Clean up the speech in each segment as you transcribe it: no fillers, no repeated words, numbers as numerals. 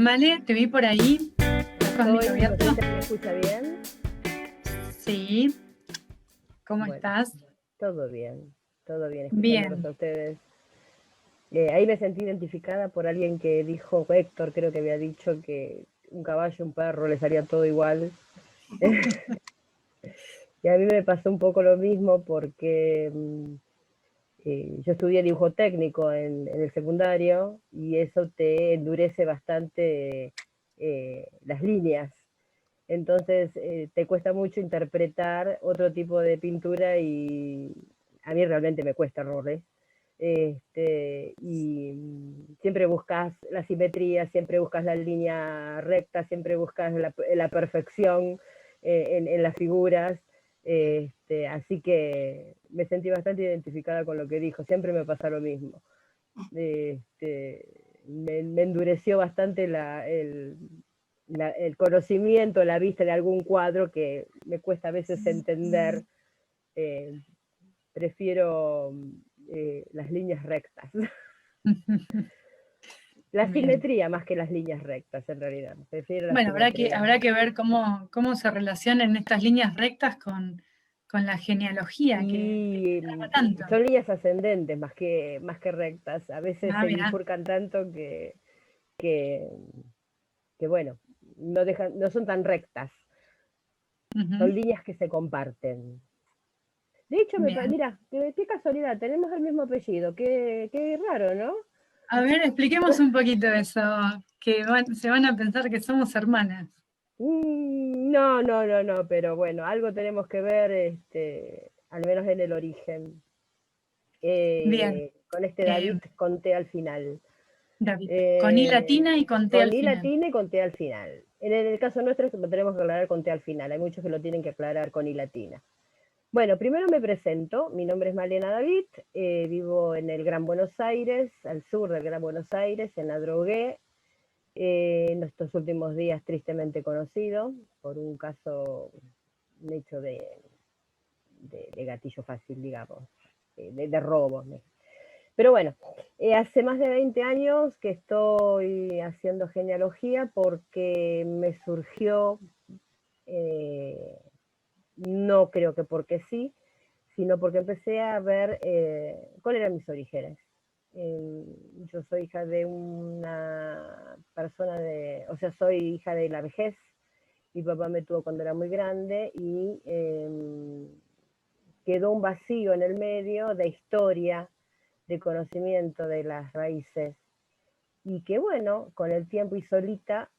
Male, te vi por ahí. ¿Estás con Estoy, micro no sé abierto? si se me escucha bien. Sí. ¿Cómo Bueno, estás? todo bien, escuchándolos Bien. a ustedes. Ahí me sentí identificada por alguien que dijo, Héctor creo que había dicho que un caballo, un perro, les haría todo igual. Y a mí me pasó un poco lo mismo porque yo estudié dibujo técnico en el secundario y eso te endurece bastante las líneas. Entonces te cuesta mucho interpretar otro tipo de pintura y a mí realmente me cuesta horrores. Y siempre buscas la simetría, siempre buscas la línea recta, siempre buscas la perfección en las figuras. Así que me sentí bastante identificada con lo que dijo, siempre me pasa lo mismo. Me endureció bastante el conocimiento, la vista de algún cuadro que me cuesta a veces entender. eh, Prefiero las líneas rectas. La Bien. simetría más que las líneas rectas, en realidad. Prefiero la Bueno, simetría. habrá que ver cómo se relacionan estas líneas rectas con la genealogía que Y trata tanto. son líneas ascendentes más que rectas. A veces Ah, se mirá. bifurcan tanto que, que bueno, no son tan rectas. Son Ujú. líneas que se comparten. De hecho, Bien. mira, qué casualidad, tenemos el mismo apellido. Qué raro, ¿no? A ver, expliquemos un poquito eso, se van a pensar que somos hermanas. No, pero bueno, algo tenemos que ver, al menos en el origen, Bien. con este Eh, David con T al final. David, con I latina y con T al Con I final. latina y con T al final. En el caso nuestro lo tenemos que aclarar con T al final, hay muchos que lo tienen que aclarar con I latina. Bueno, primero me presento, mi nombre es Malena David, vivo en el Gran Buenos Aires, al sur del Gran Buenos Aires, en Adrogué, en estos últimos días tristemente conocido por un caso, un hecho de gatillo fácil, digamos, de robo. Pero bueno, hace más de 20 años que estoy haciendo genealogía porque me surgió, eh, no creo que porque sí, sino porque empecé a ver cuáles eran mis orígenes. Yo soy hija de una persona o sea, soy hija de la vejez. Mi papá me tuvo cuando era muy grande y quedó un vacío en el medio de historia, de conocimiento de las raíces. Y que bueno, con el tiempo y solita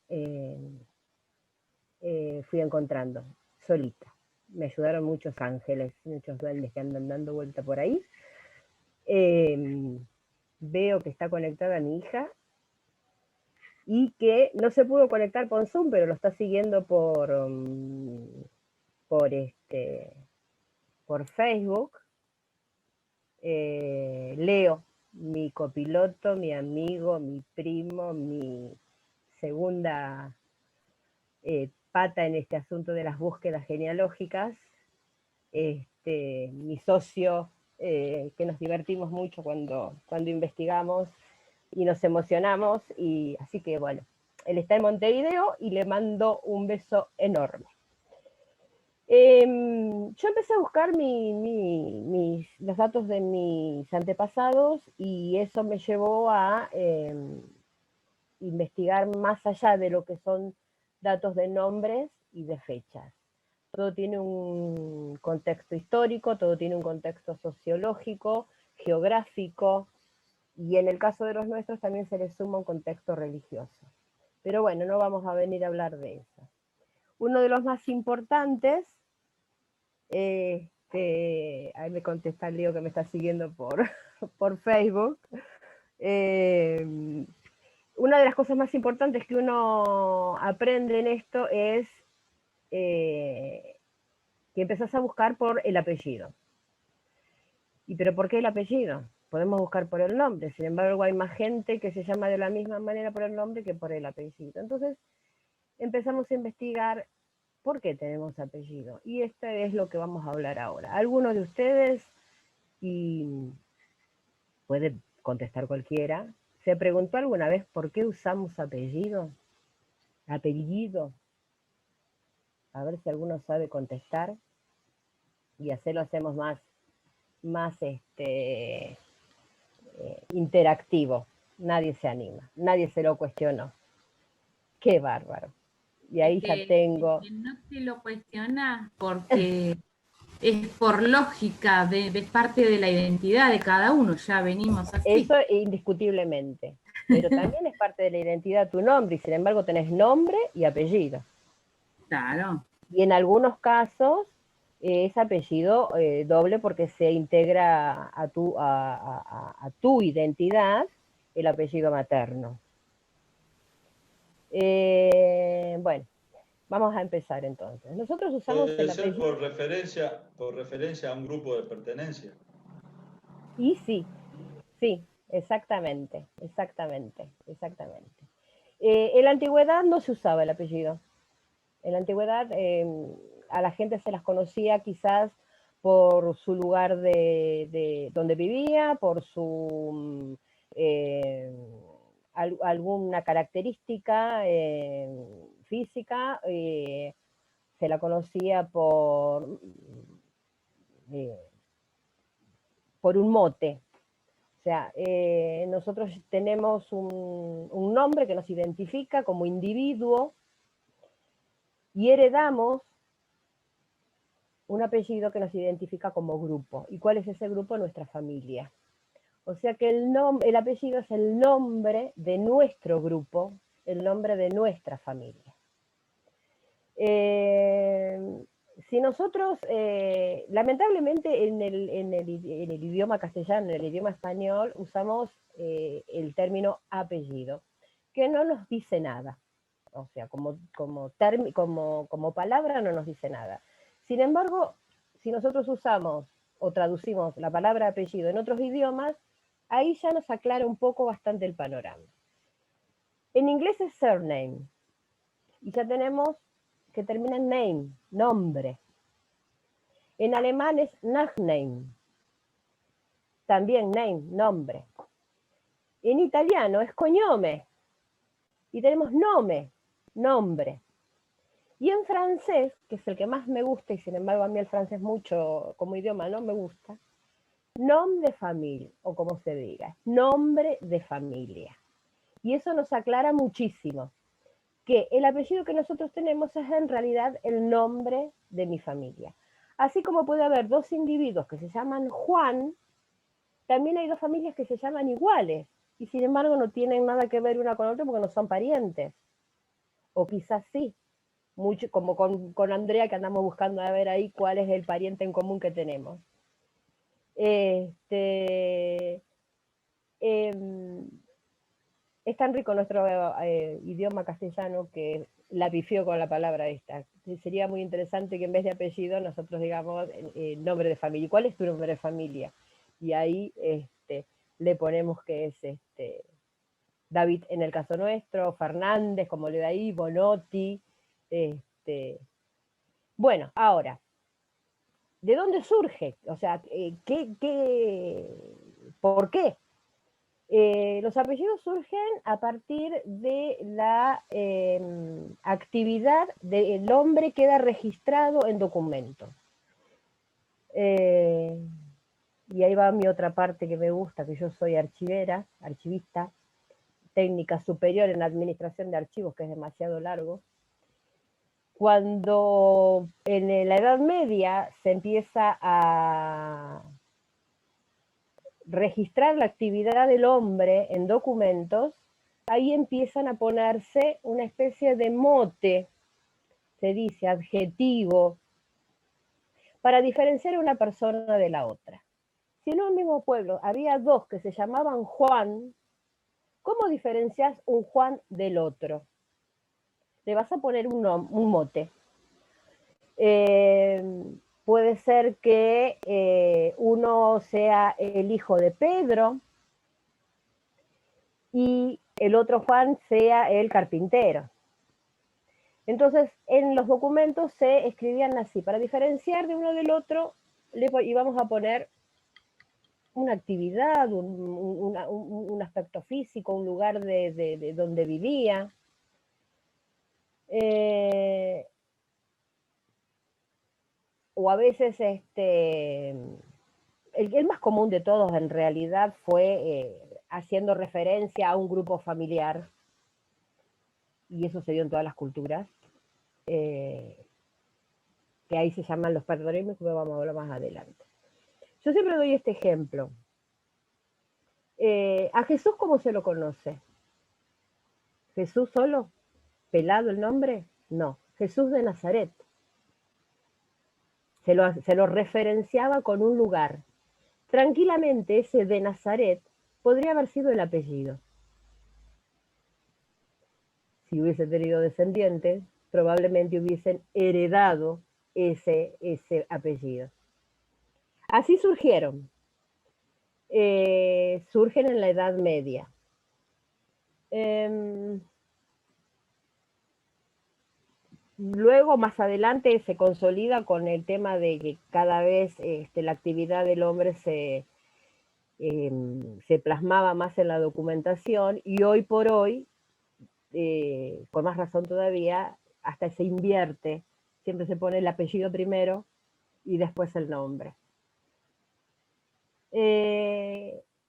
fui encontrando, solita. Me ayudaron muchos ángeles, muchos duendes que andan dando vuelta por ahí. Eh, Veo que está conectada mi hija y que no se pudo conectar por Zoom, pero lo está siguiendo por, por Facebook. Leo, mi copiloto, mi amigo, mi primo, mi segunda pata en este asunto de las búsquedas genealógicas, mi socio, que nos divertimos mucho cuando investigamos y nos emocionamos, y así que bueno, él está en Montevideo y le mando un beso enorme. Yo empecé a buscar los datos de mis antepasados y eso me llevó a investigar más allá de lo que son datos de nombres y de fechas. Todo tiene un contexto histórico, todo tiene un contexto sociológico, geográfico, y en el caso de los nuestros también se le suma un contexto religioso. Pero bueno, no vamos a venir a hablar de eso. Uno de los más importantes, ahí me contesta Leo que me está siguiendo por Facebook. Una de las cosas más importantes que uno aprende en esto es que empezás a buscar por el apellido. ¿Y pero por qué el apellido? Podemos buscar por el nombre, sin embargo hay más gente que se llama de la misma manera por el nombre que por el apellido. Entonces empezamos a investigar por qué tenemos apellido. Y esto es lo que vamos a hablar ahora. Algunos de ustedes, y puede contestar cualquiera, ¿se preguntó alguna vez por qué usamos apellido? Apellido, a ver si alguno sabe contestar y así lo hacemos más interactivo. Nadie se anima, nadie se lo cuestionó. Qué bárbaro. Y ahí ya El tengo... que no se lo cuestiona porque es por lógica de parte de la identidad de cada uno, ya venimos así. Eso indiscutiblemente, pero también es parte de la identidad tu nombre y sin embargo tenés nombre y apellido. Claro. Y en algunos casos es apellido doble porque se integra a tu identidad el apellido materno. Bueno, vamos a empezar entonces. Nosotros usamos Puede el ser apellido... por referencia a un grupo de pertenencia. Y sí, sí, exactamente. En la antigüedad no se usaba el apellido. En la antigüedad a la gente se las conocía quizás por su lugar de donde vivía, por su alguna característica física, se la conocía eh, por un mote. O sea, nosotros tenemos un nombre que nos identifica como individuo y heredamos un apellido que nos identifica como grupo. ¿Y cuál es ese grupo? Nuestra familia. O sea que el apellido es el nombre de nuestro grupo, el nombre de nuestra familia. Si nosotros, lamentablemente en el idioma castellano, en el idioma español, usamos el término apellido, que no nos dice nada. O sea, como palabra no nos dice nada. Sin embargo, si nosotros usamos o traducimos la palabra apellido en otros idiomas, ahí ya nos aclara un poco bastante el panorama. En inglés es surname, y ya tenemos que termina en name, nombre. En alemán es Nachname, también name, nombre. En italiano es cognome, y tenemos nome, nombre. Y en francés, que es el que más me gusta, y sin embargo a mí el francés mucho como idioma no me gusta, nom de familia, o como se diga, nombre de familia. Y eso nos aclara muchísimo, que el apellido que nosotros tenemos es en realidad el nombre de mi familia. Así como puede haber dos individuos que se llaman Juan, también hay dos familias que se llaman iguales, y sin embargo no tienen nada que ver una con otra porque no son parientes. O quizás sí, mucho, como con Andrea, que andamos buscando a ver ahí cuál es el pariente en común que tenemos. Es tan rico nuestro idioma castellano que la pifió con la palabra esta. Sería muy interesante que en vez de apellido nosotros digamos nombre de familia. ¿Cuál es tu nombre de familia? Y ahí le ponemos que es David en el caso nuestro, Fernández, como le da ahí, Bonotti. Bueno, ahora, ¿de dónde surge? O sea, ¿por qué? Los apellidos surgen a partir de la actividad del hombre que queda registrado en documentos. Y ahí va mi otra parte que me gusta, que yo soy archivista, técnica superior en administración de archivos, que es demasiado largo. Cuando en la Edad Media se empieza a registrar la actividad del hombre en documentos, ahí empiezan a ponerse una especie de mote, se dice adjetivo, para diferenciar a una persona de la otra. Si en un mismo pueblo había dos que se llamaban Juan, ¿cómo diferencias un Juan del otro? Le vas a poner un mote. Puede ser que uno sea el hijo de Pedro y el otro Juan sea el carpintero. Entonces, en los documentos se escribían así, para diferenciar de uno del otro, íbamos a poner una actividad, un aspecto físico, un lugar de donde vivía. O a veces el más común de todos en realidad fue haciendo referencia a un grupo familiar, y eso se dio en todas las culturas, que ahí se llaman los patronímicos, que vamos a hablar más adelante. Yo siempre doy este ejemplo. ¿A Jesús cómo se lo conoce? ¿Jesús solo? ¿Pelado el nombre? No, Jesús de Nazaret. Se lo referenciaba con un lugar. Tranquilamente ese de Nazaret podría haber sido el apellido. Si hubiese tenido descendientes, probablemente hubiesen heredado ese apellido. Así surgieron. Surgen en la Edad Media. Luego, más adelante, se consolida con el tema de que cada vez la actividad del hombre se plasmaba más en la documentación, y hoy por hoy, con más razón todavía, hasta se invierte. Siempre se pone el apellido primero y después el nombre.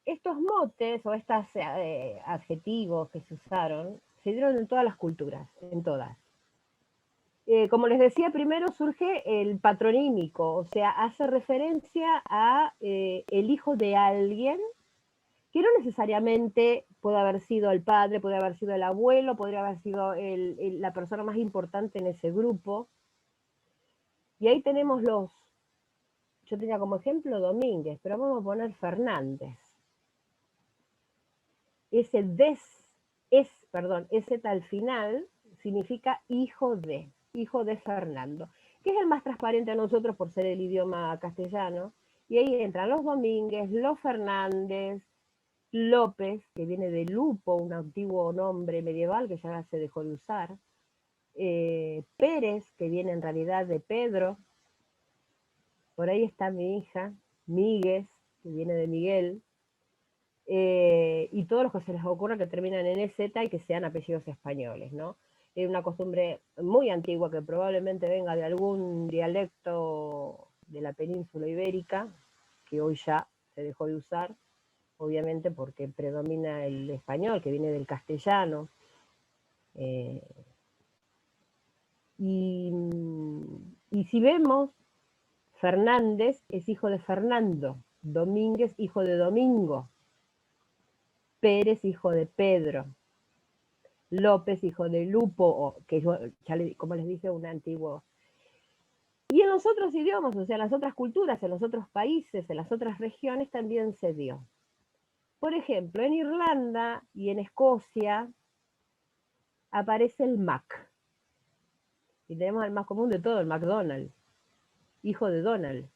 Estos motes o estos adjetivos que se usaron se dieron en todas las culturas, en todas. Como les decía, primero surge el patronímico, o sea, hace referencia a el hijo de alguien, que no necesariamente puede haber sido el padre, puede haber sido el abuelo, podría haber sido la persona más importante en ese grupo. Y ahí tenemos yo tenía como ejemplo Domínguez, pero vamos a poner Fernández. Ese ese al final significa hijo de Fernando, que es el más transparente a nosotros por ser el idioma castellano, y ahí entran los Domínguez, los Fernández, López, que viene de Lupo, un antiguo nombre medieval que ya se dejó de usar, Pérez, que viene en realidad de Pedro, por ahí está mi hija, Míguez, que viene de Miguel, y todos los que se les ocurra que terminan en EZ y que sean apellidos españoles, ¿no? Es una costumbre muy antigua que probablemente venga de algún dialecto de la península ibérica, que hoy ya se dejó de usar, obviamente porque predomina el español, que viene del castellano. Y si vemos, Fernández es hijo de Fernando, Domínguez hijo de Domingo, Pérez hijo de Pedro, López hijo de Lupo, que yo, como les dije, un antiguo. Y en los otros idiomas, o sea, en las otras culturas, en los otros países, en las otras regiones también se dio. Por ejemplo, en Irlanda y en Escocia aparece el Mac. Y tenemos el más común de todo, el McDonald's, hijo de Donald,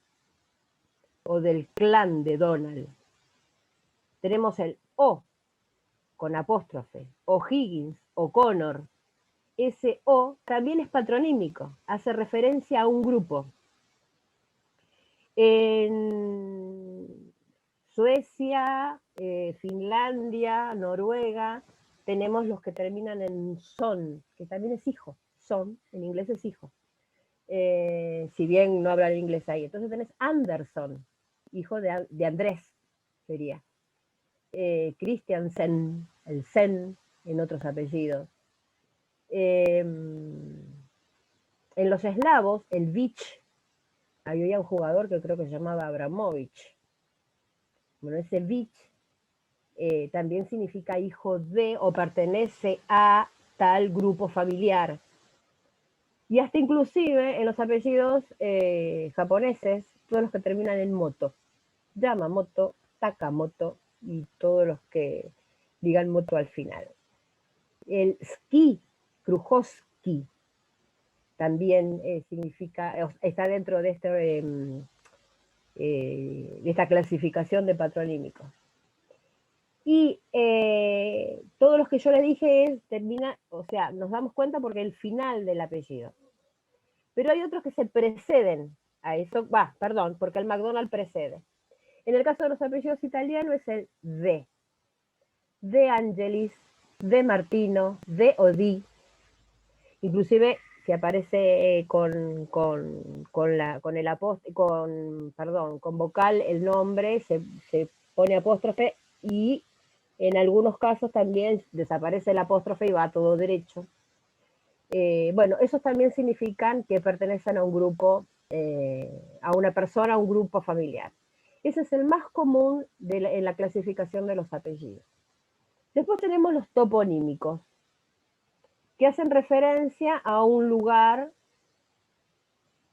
o del clan de Donald. Tenemos el O, con apóstrofe, O'Higgins, O'Connor. Ese O también es patronímico, hace referencia a un grupo. En Suecia, Finlandia, Noruega, tenemos los que terminan en son, que también es hijo. Son, en inglés es hijo. Si bien no hablan inglés ahí. Entonces tenés Anderson, hijo de Andrés, sería. Christiansen, el Sen, en otros apellidos. En los eslavos, el Vich, había un jugador que creo que se llamaba Abramovich. Bueno, ese Vich también significa hijo de o pertenece a tal grupo familiar. Y hasta inclusive en los apellidos japoneses, todos los que terminan en moto. Yamamoto, Takamoto y todos los que digan moto al final. El ski, Krujowski, también significa, está dentro de, de esta clasificación de patronímicos. Y todos los que yo les dije termina, o sea, nos damos cuenta porque el final del apellido. Pero hay otros que se preceden a eso, porque el McDonald's precede. En el caso de los apellidos italianos es el de Angelis, de Martino, de Odí. Inclusive si aparece con vocal el nombre, se pone apóstrofe, y en algunos casos también desaparece el apóstrofe y va todo derecho. Bueno, esos también significan que pertenecen a un grupo, a una persona, a un grupo familiar. Ese es el más común en la clasificación de los apellidos. Después tenemos los toponímicos, que hacen referencia a un lugar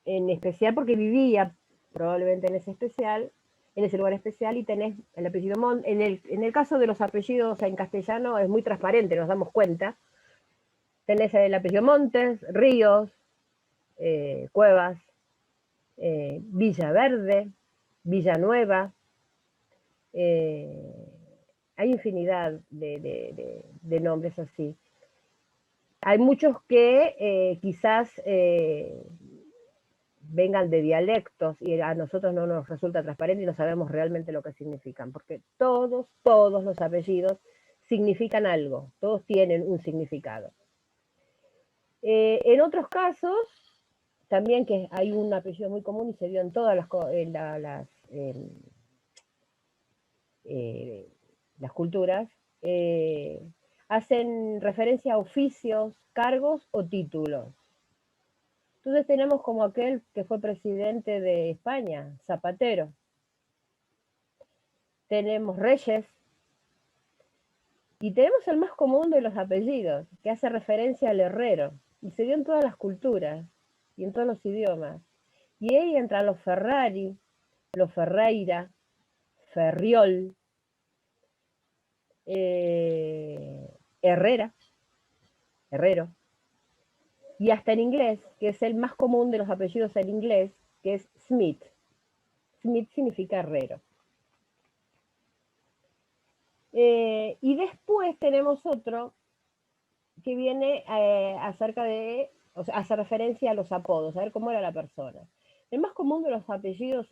en especial, porque vivía probablemente en ese lugar especial, y tenés el apellido en el caso de los apellidos en castellano es muy transparente, nos damos cuenta. Tenés el apellido Montes, Ríos, Cuevas, Villaverde, Villanueva. Hay infinidad de nombres así. Hay muchos que quizás vengan de dialectos y a nosotros no nos resulta transparente y no sabemos realmente lo que significan, porque todos los apellidos significan algo, todos tienen un significado. En otros casos, también que hay un apellido muy común y se dio en todas las culturas, hacen referencia a oficios, cargos o títulos. Entonces tenemos como aquel que fue presidente de España, Zapatero. Tenemos Reyes. Y tenemos el más común de los apellidos, que hace referencia al herrero. Y se dio en todas las culturas y en todos los idiomas. Y ahí entran los Ferrari, los Ferreira, Ferriol, Herrera, Herrero. Y hasta en inglés, que es el más común de los apellidos en inglés, que es Smith. Smith significa herrero. Y después tenemos otro que viene acerca de, o sea, hace referencia a los apodos, a ver cómo era la persona. El más común de los apellidos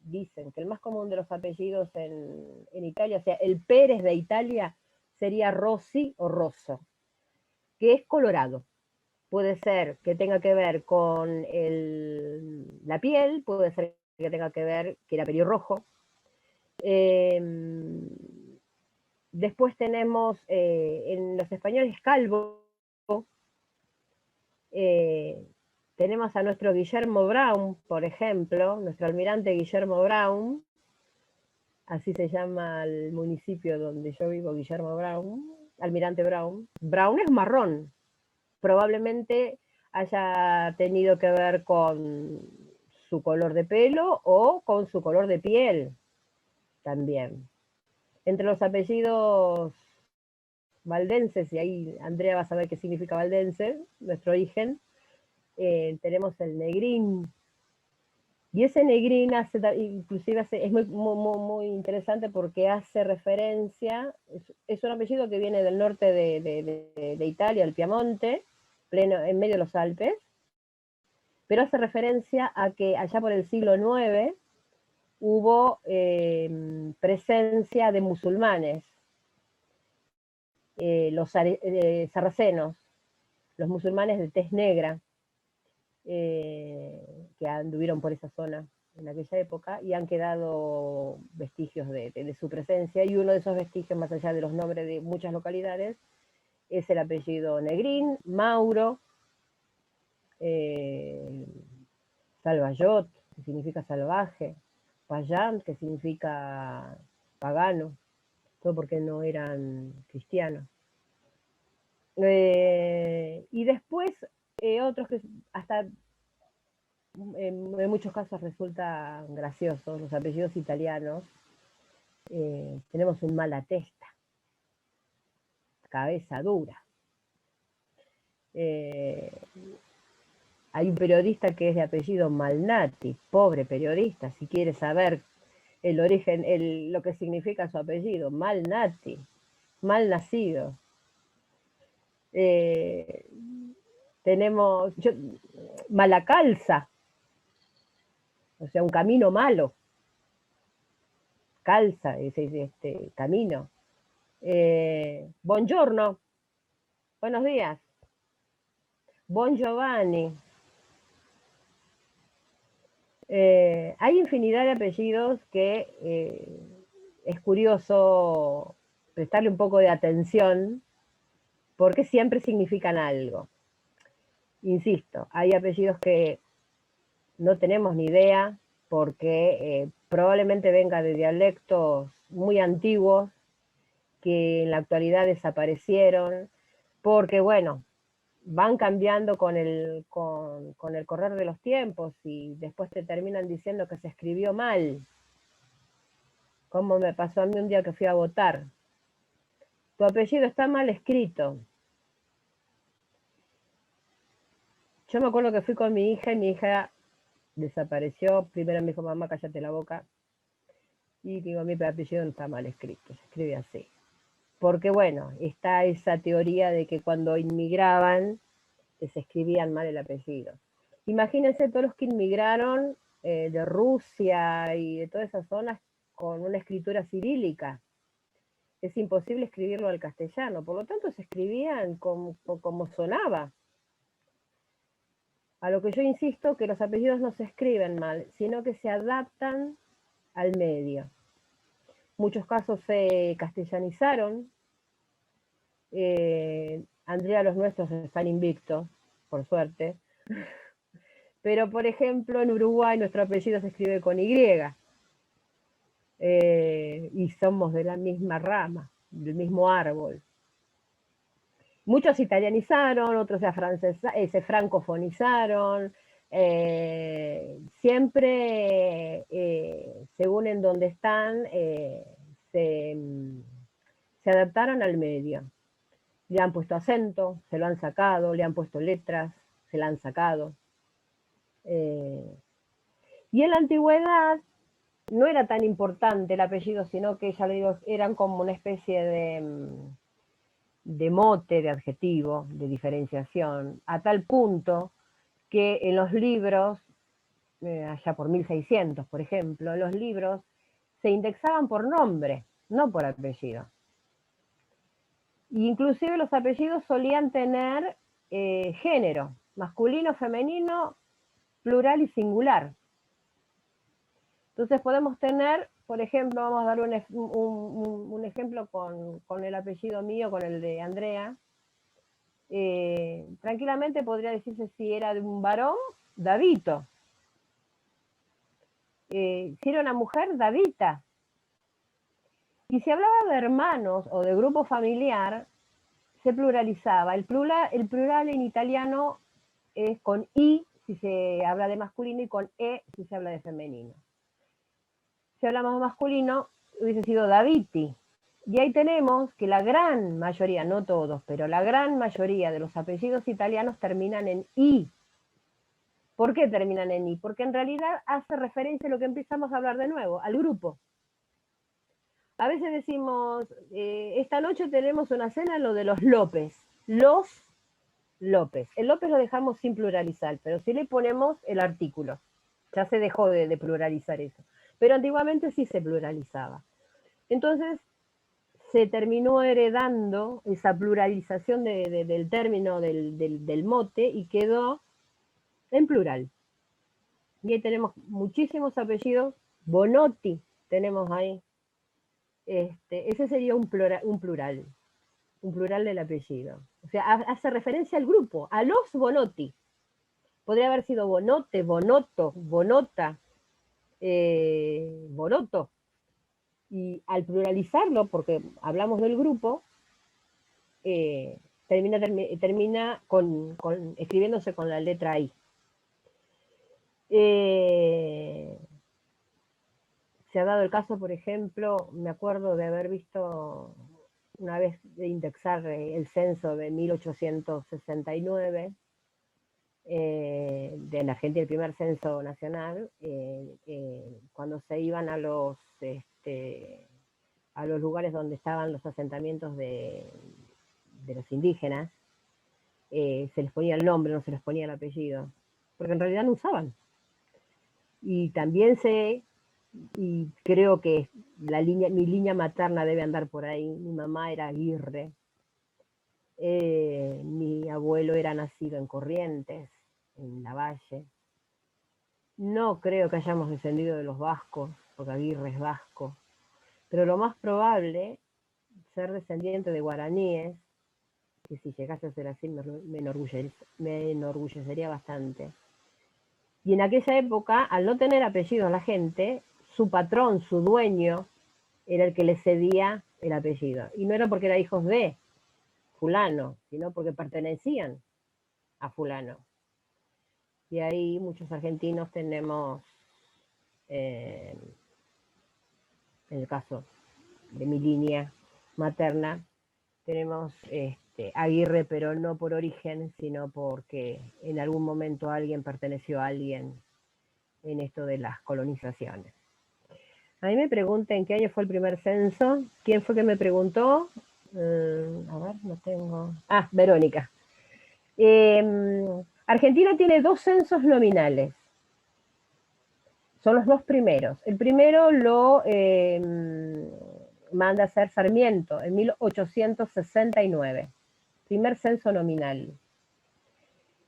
dicen que el más común de los apellidos en Italia, o sea, el Pérez de Italia sería Rossi o Rosso, que es colorado. Puede ser que tenga que ver con la piel, puede ser que tenga que ver que era pelirrojo. Después tenemos en los españoles Calvo. Tenemos a nuestro Guillermo Brown, por ejemplo, nuestro almirante Guillermo Brown, así se llama el municipio donde yo vivo, Guillermo Brown, almirante Brown. Brown es marrón, probablemente haya tenido que ver con su color de pelo o con su color de piel también. Entre los apellidos valdenses, y ahí Andrea va a saber qué significa valdense, nuestro origen, tenemos el Negrín. Y ese Negrín inclusive es muy interesante porque hace referencia, es un apellido que viene del norte de Italia, el Piamonte, en medio de los Alpes, pero hace referencia a que allá por el siglo IX hubo presencia de musulmanes, los sarracenos, los musulmanes de tez negra, que anduvieron por esa zona en aquella época y han quedado vestigios de su presencia, y uno de esos vestigios, más allá de los nombres de muchas localidades, es el apellido Negrín, Mauro, Salvayot, que significa salvaje, Payán, que significa pagano, todo porque no eran cristianos. Y después otros que hasta en muchos casos resultan graciosos, los apellidos italianos. Tenemos un Malatesta, cabeza dura. Hay un periodista que es de apellido Malnati, pobre periodista, si quiere saber el origen, lo que significa su apellido, Malnati, mal nacido. Tenemos Malacalza, o sea, un camino malo. Calza, este camino. Buongiorno, buenos días. Bon Giovanni. Hay infinidad de apellidos que es curioso prestarle un poco de atención porque siempre significan algo. Insisto, hay apellidos que no tenemos ni idea porque probablemente venga de dialectos muy antiguos que en la actualidad desaparecieron, porque bueno, van cambiando con el correr de los tiempos y después te terminan diciendo que se escribió mal, como me pasó a mí un día que fui a votar. Tu apellido está mal escrito. Yo me acuerdo que fui con mi hija y mi hija desapareció. Primero me dijo, mamá, cállate la boca. Y digo, mi apellido no está mal escrito, se escribe así. Porque bueno, está esa teoría de que cuando inmigraban se escribían mal el apellido. Imagínense todos los que inmigraron de Rusia y de todas esas zonas con una escritura cirílica. Es imposible escribirlo al castellano, por lo tanto se escribían como sonaba. A lo que yo insisto, que los apellidos no se escriben mal, sino que se adaptan al medio. Muchos casos se castellanizaron. Andrea, los nuestros están invictos, por suerte. Pero, por ejemplo, en Uruguay nuestro apellido se escribe con Y. Y somos de la misma rama, del mismo árbol. Muchos se italianizaron, otros se francofonizaron. Siempre, según en donde están, se adaptaron al medio. Le han puesto acento, se lo han sacado, le han puesto letras, se la han sacado. Y en la antigüedad no era tan importante el apellido, sino que, ya le digo, eran como una especie de mote, de adjetivo, de diferenciación, a tal punto que en los libros, allá por 1600, por ejemplo, los libros se indexaban por nombre, no por apellido. Inclusive los apellidos solían tener género, masculino, femenino, plural y singular. Entonces podemos tener, por ejemplo, vamos a dar un ejemplo con el apellido mío, con el de Andrea. Tranquilamente podría decirse si era de un varón, Davito. Si era una mujer, Davita. Y si hablaba de hermanos o de grupo familiar, se pluralizaba. El plural en italiano es con I si se habla de masculino y con E si se habla de femenino. Si hablamos de masculino, hubiese sido Daviti. Y ahí tenemos que la gran mayoría, no todos, pero la gran mayoría de los apellidos italianos terminan en I. ¿Por qué terminan en I? Porque en realidad hace referencia a lo que empezamos a hablar de nuevo, al grupo. A veces decimos, esta noche tenemos una cena, lo de los López. Los López. El López lo dejamos sin pluralizar, pero sí le ponemos el artículo. Ya se dejó de pluralizar eso. Pero antiguamente sí se pluralizaba. Entonces se terminó heredando esa pluralización del término del mote y quedó en plural. Y ahí tenemos muchísimos apellidos. Bonotti tenemos ahí. Ese sería un plural del apellido. O sea, hace referencia al grupo, a los Bonotti. Podría haber sido Bonote, Bonotto, Bonota, Bonoto. Y al pluralizarlo, porque hablamos del grupo, termina escribiéndose con la letra I. Se ha dado el caso, por ejemplo, me acuerdo de haber visto una vez de indexar el censo de 1869, de la Argentina, el primer censo nacional, cuando se iban a los lugares donde estaban los asentamientos de los indígenas, se les ponía el nombre, no se les ponía el apellido, porque en realidad no usaban. Y también y creo que mi línea materna debe andar por ahí, mi mamá era Aguirre, Mi abuelo era nacido en Corrientes, en Lavalle. No creo que hayamos descendido de los vascos, porque Aguirre es vasco, pero lo más probable, ser descendiente de guaraníes, que si llegase a ser así me enorgullecería bastante. Y en aquella época, al no tener apellido la gente, su patrón, su dueño, era el que le cedía el apellido. Y no era porque eran hijos de fulano, sino porque pertenecían a fulano. Y ahí muchos argentinos tenemos, en el caso de mi línea materna, tenemos Aguirre, pero no por origen, sino porque en algún momento alguien perteneció a alguien en esto de las colonizaciones. A mí me pregunta en qué año fue el primer censo. ¿Quién fue que me preguntó? A ver, no tengo... Ah, Verónica. Argentina tiene 2 censos nominales. Son los 2 primeros. El primero lo manda a hacer Sarmiento en 1869. Primer censo nominal.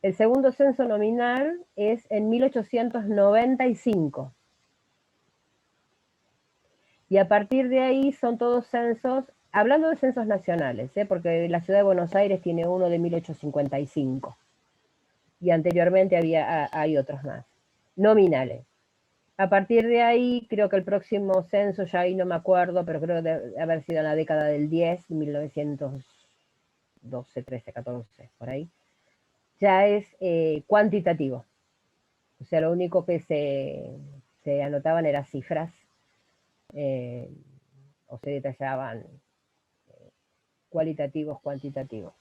El segundo censo nominal es en 1895. Y a partir de ahí son todos censos, hablando de censos nacionales, porque la ciudad de Buenos Aires tiene uno de 1855. Y anteriormente hay otros más, nominales. A partir de ahí, creo que el próximo censo, ya ahí no me acuerdo, pero creo que debe haber sido en la década del 10, 1912, 13, 14, por ahí, ya es cuantitativo. O sea, lo único que se anotaban eran cifras, o se detallaban cualitativos, cuantitativos.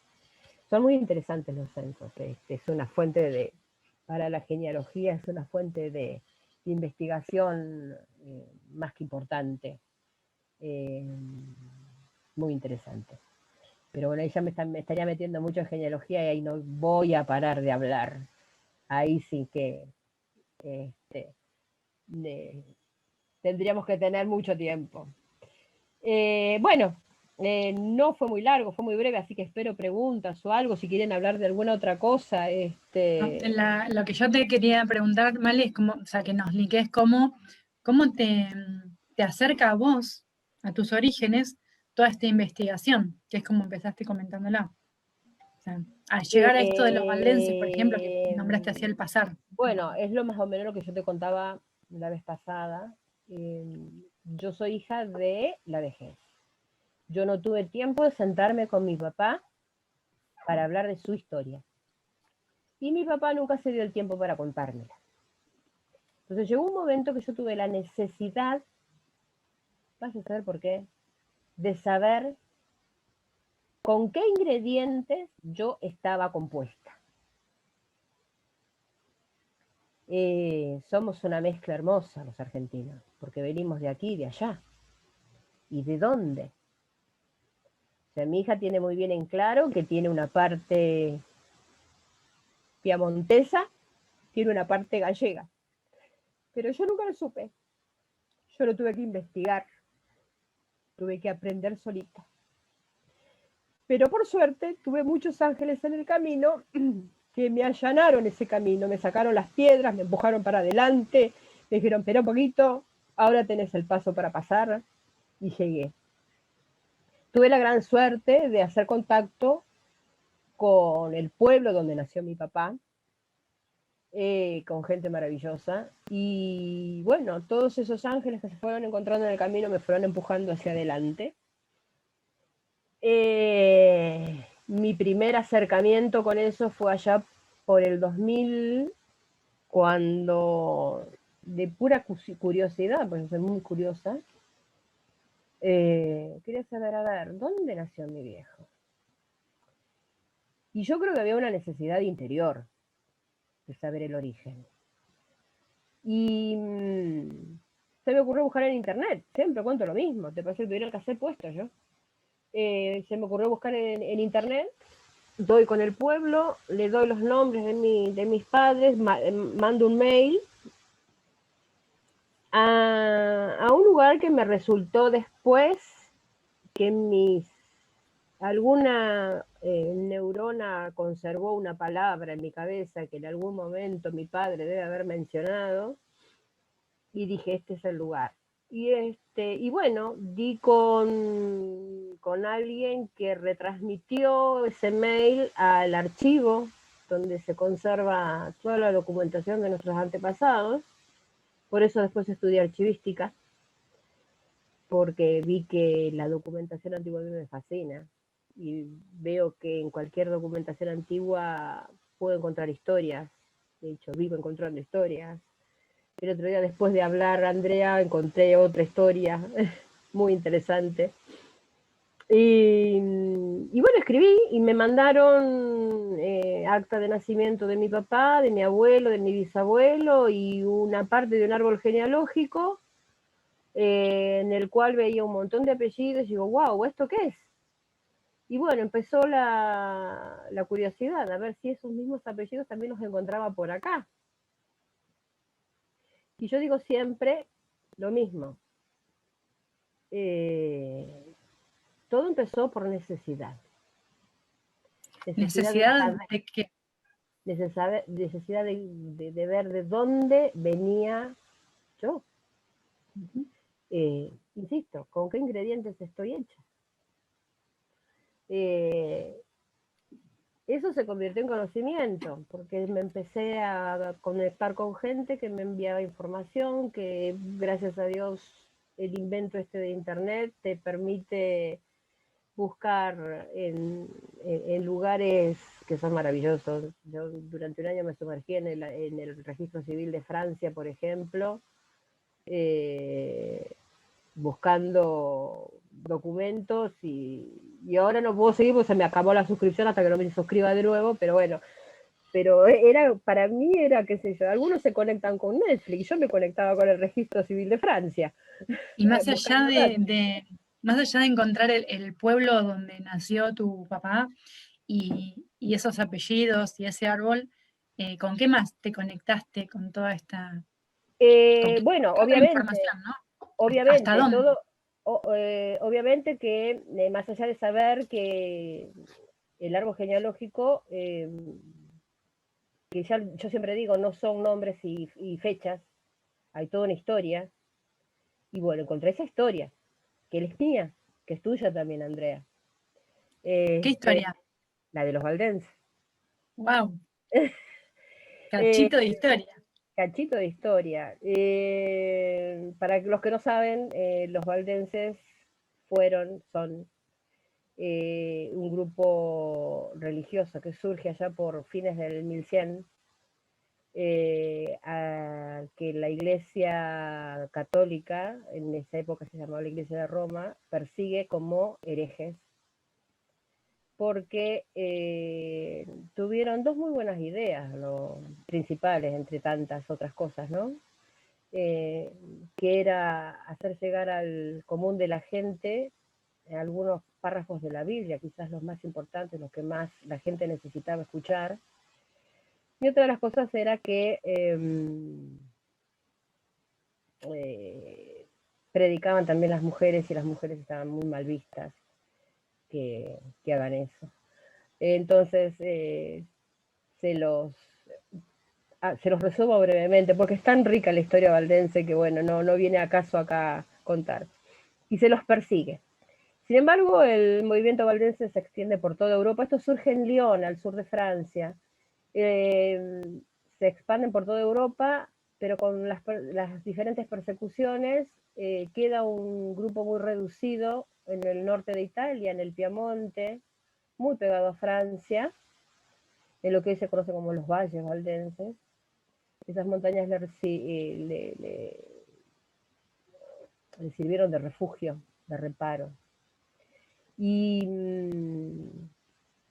Son muy interesantes los censos. Es una fuente para la genealogía, es una fuente de investigación más que importante. Muy interesante. Pero bueno, ahí ya me estaría metiendo mucho en genealogía y ahí no voy a parar de hablar. Ahí sí que tendríamos que tener mucho tiempo. Bueno, no fue muy largo, fue muy breve, así que espero preguntas o algo, si quieren hablar de alguna otra cosa. Lo que yo te quería preguntar, Mali, es cómo, o sea, que nos linkees cómo te acerca a vos, a tus orígenes, toda esta investigación, que es como empezaste comentándola. O sea, al llegar a esto de los valdenses, por ejemplo, que nombraste hacia el pasar. Bueno, es lo más o menos lo que yo te contaba la vez pasada. Yo soy hija de la vejez. Yo no tuve tiempo de sentarme con mi papá para hablar de su historia. Y mi papá nunca se dio el tiempo para contármela. Entonces llegó un momento que yo tuve la necesidad, vas a saber por qué, de saber con qué ingredientes yo estaba compuesta. Somos una mezcla hermosa los argentinos, porque venimos de aquí y de allá. ¿Y de dónde? O sea, mi hija tiene muy bien en claro que tiene una parte piamontesa, tiene una parte gallega. Pero yo nunca lo supe. Yo lo tuve que investigar. Tuve que aprender solita. Pero por suerte tuve muchos ángeles en el camino que me allanaron ese camino, me sacaron las piedras, me empujaron para adelante, me dijeron, espera un poquito, ahora tenés el paso para pasar, y llegué. Tuve la gran suerte de hacer contacto con el pueblo donde nació mi papá, con gente maravillosa, y bueno, todos esos ángeles que se fueron encontrando en el camino me fueron empujando hacia adelante. Mi primer acercamiento con eso fue allá por el 2000, cuando, de pura curiosidad, porque soy muy curiosa, quería saber, a ver, ¿dónde nació mi viejo? Y yo creo que había una necesidad interior de saber el origen. Y se me ocurrió buscar en internet, siempre cuento lo mismo, te parece que tuviera el cassette puesto yo. Se me ocurrió buscar en internet, doy con el pueblo, le doy los nombres de mis padres, mando un mail a un lugar que me resultó después que mis alguna neurona conservó una palabra en mi cabeza que en algún momento mi padre debe haber mencionado, y dije, este es el lugar. Y bueno, di con alguien que retransmitió ese mail al archivo donde se conserva toda la documentación de nuestros antepasados. Por eso después estudié archivística, porque vi que la documentación antigua a mí me fascina. Y veo que en cualquier documentación antigua puedo encontrar historias. De hecho, vivo encontrando historias. El otro día, después de hablar, Andrea, encontré otra historia muy interesante. Y bueno, escribí y me mandaron acta de nacimiento de mi papá, de mi abuelo, de mi bisabuelo y una parte de un árbol genealógico en el cual veía un montón de apellidos y digo, wow, ¿esto qué es? Y bueno, empezó la curiosidad, a ver si esos mismos apellidos también los encontraba por acá. Y yo digo siempre lo mismo. Todo empezó por necesidad. ¿Necesidad de qué? Necesidad de ver de dónde venía yo. Insisto, ¿con qué ingredientes estoy hecha? Eso se convirtió en conocimiento, porque me empecé a conectar con gente que me enviaba información, que gracias a Dios el invento este de internet te permite buscar en lugares que son maravillosos. Yo durante un año me sumergí en el registro civil de Francia, por ejemplo, buscando documentos y ahora no puedo seguir porque se me acabó la suscripción hasta que no me suscriba de nuevo, pero bueno, pero para mí era, qué sé yo, algunos se conectan con Netflix, yo me conectaba con el registro civil de Francia. Y más allá más allá de encontrar el pueblo donde nació tu papá y esos apellidos y ese árbol, ¿con qué más te conectaste con toda esta bueno, otra obviamente, información, ¿no? ¿Hasta obviamente, dónde? obviamente que más allá de saber que el árbol genealógico, que ya yo siempre digo, no son nombres y fechas, hay toda una historia. Y bueno, encontré esa historia, que es mía, que es tuya también, Andrea. ¿Qué historia? La de los valdenses. Wow, cachito de historia. Cachito de historia. Para los que no saben, los valdenses son un grupo religioso que surge allá por fines del 1100, que la Iglesia Católica, en esa época se llamaba la Iglesia de Roma, persigue como herejes, porque tuvieron dos muy buenas ideas, principales entre tantas otras cosas, ¿no? Que era hacer llegar al común de la gente algunos párrafos de la Biblia, quizás los más importantes, los que más la gente necesitaba escuchar. Y otra de las cosas era que predicaban también las mujeres y las mujeres estaban muy mal vistas que hagan eso. Entonces, se los resumo brevemente, porque es tan rica la historia valdense que, bueno, no viene acaso acá contar. Y se los persigue. Sin embargo, el movimiento valdense se extiende por toda Europa. Esto surge en Lyon, al sur de Francia. Se expanden por toda Europa, pero con las diferentes persecuciones queda un grupo muy reducido en el norte de Italia, en el Piamonte, muy pegado a Francia, en lo que hoy se conoce como los valles valdenses. Esas montañas le sirvieron de refugio, de reparo. Y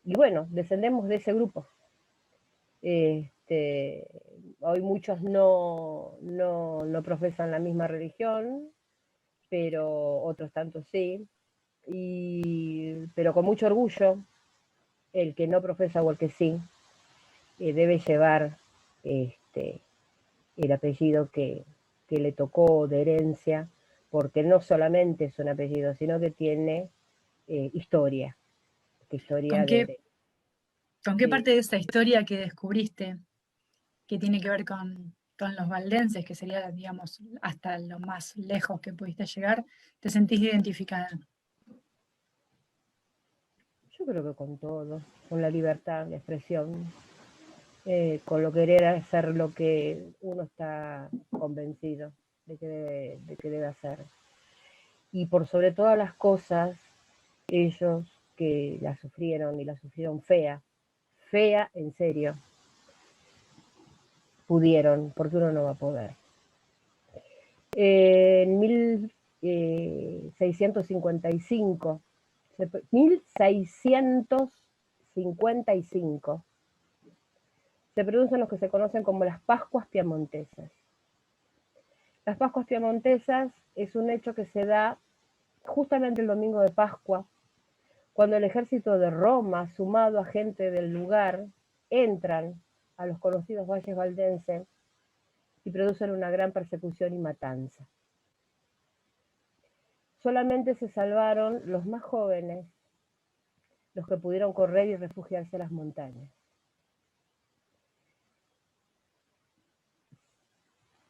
bueno, descendemos de ese grupo. Hoy muchos no profesan la misma religión, pero otros tantos sí, pero con mucho orgullo, el que no profesa o el que sí, debe llevar el apellido que le tocó de herencia, porque no solamente es un apellido, sino que tiene historia. esta historia ¿Con qué, de, con qué de- parte de esa historia que descubriste que tiene que ver con los valdenses, que sería, digamos, hasta lo más lejos que pudiste llegar, te sentís identificada? yo creo que con todo, con la libertad de expresión, con lo querer hacer lo que uno está convencido de que debe hacer. Y por sobre todas las cosas, ellos que la sufrieron y la sufrieron fea, fea en serio, pudieron, porque uno no va a poder. En 1655, 1655, se producen los que se conocen como las Pascuas Piamontesas. Las Pascuas Piamontesas es un hecho que se da justamente el domingo de Pascua, cuando el ejército de Roma, sumado a gente del lugar, entran a los conocidos valles valdenses y producen una gran persecución y matanza. Solamente se salvaron los más jóvenes, los que pudieron correr y refugiarse a las montañas.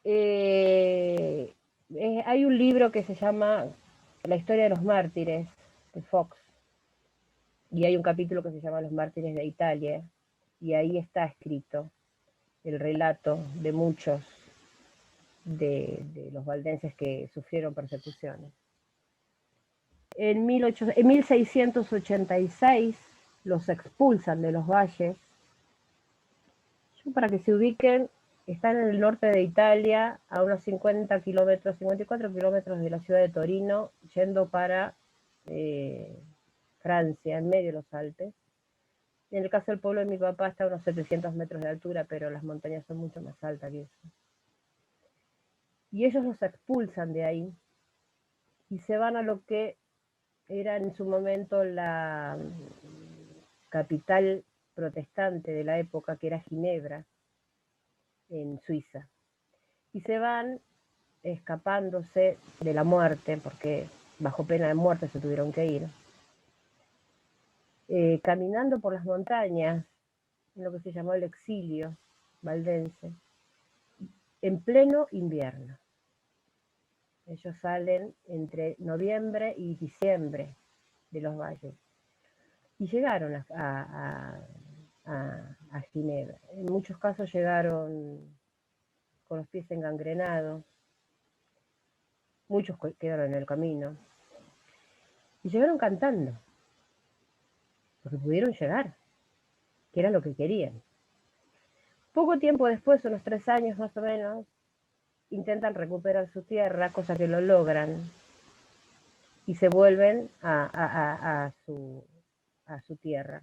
Hay un libro que se llama La historia de los mártires, de Fox, y hay un capítulo que se llama Los mártires de Italia, y ahí está escrito el relato de muchos de los valdenses que sufrieron persecuciones. En 1686 los expulsan de los valles. Para que se ubiquen, están en el norte de Italia, a unos 50 kilómetros, 54 kilómetros de la ciudad de Torino, yendo para Francia, en medio de los Alpes. En el caso del pueblo de mi papá está a unos 700 metros de altura, pero las montañas son mucho más altas que eso. Y ellos los expulsan de ahí y se van a lo que era en su momento la capital protestante de la época, que era Ginebra, en Suiza. Y se van escapándose de la muerte, porque bajo pena de muerte se tuvieron que ir, caminando por las montañas, en lo que se llamó el exilio valdense, en pleno invierno. Ellos salen entre noviembre y diciembre de los valles y llegaron a Ginebra. En muchos casos llegaron con los pies engangrenados, muchos quedaron en el camino y llegaron cantando, porque pudieron llegar, que era lo que querían. Poco tiempo después, unos 3 años más o menos, intentan recuperar su tierra, cosa que lo logran, y se vuelven a su tierra.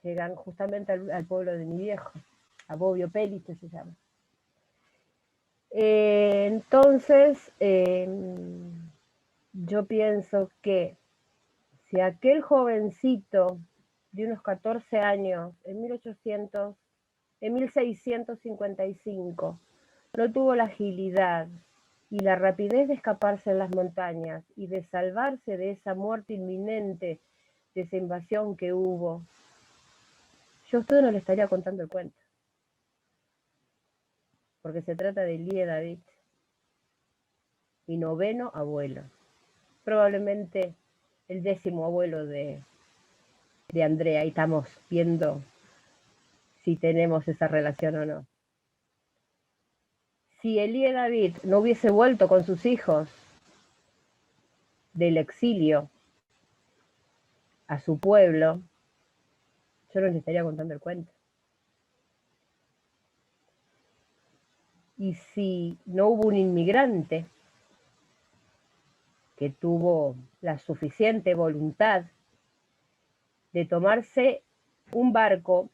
Llegan justamente al pueblo de mi viejo, a Bobbio Pellice se llama. Entonces, yo pienso que si aquel jovencito de unos 14 años, en 1655, no tuvo la agilidad y la rapidez de escaparse en las montañas y de salvarse de esa muerte inminente, de esa invasión que hubo, yo a usted no le estaría contando el cuento, porque se trata de Elie David, mi 9º abuelo, probablemente el 10º abuelo de Andrea, y estamos viendo si tenemos esa relación o no. Si Elie David no hubiese vuelto con sus hijos del exilio a su pueblo, yo no les estaría contando el cuento. Y si no hubo un inmigrante que tuvo la suficiente voluntad de tomarse un barco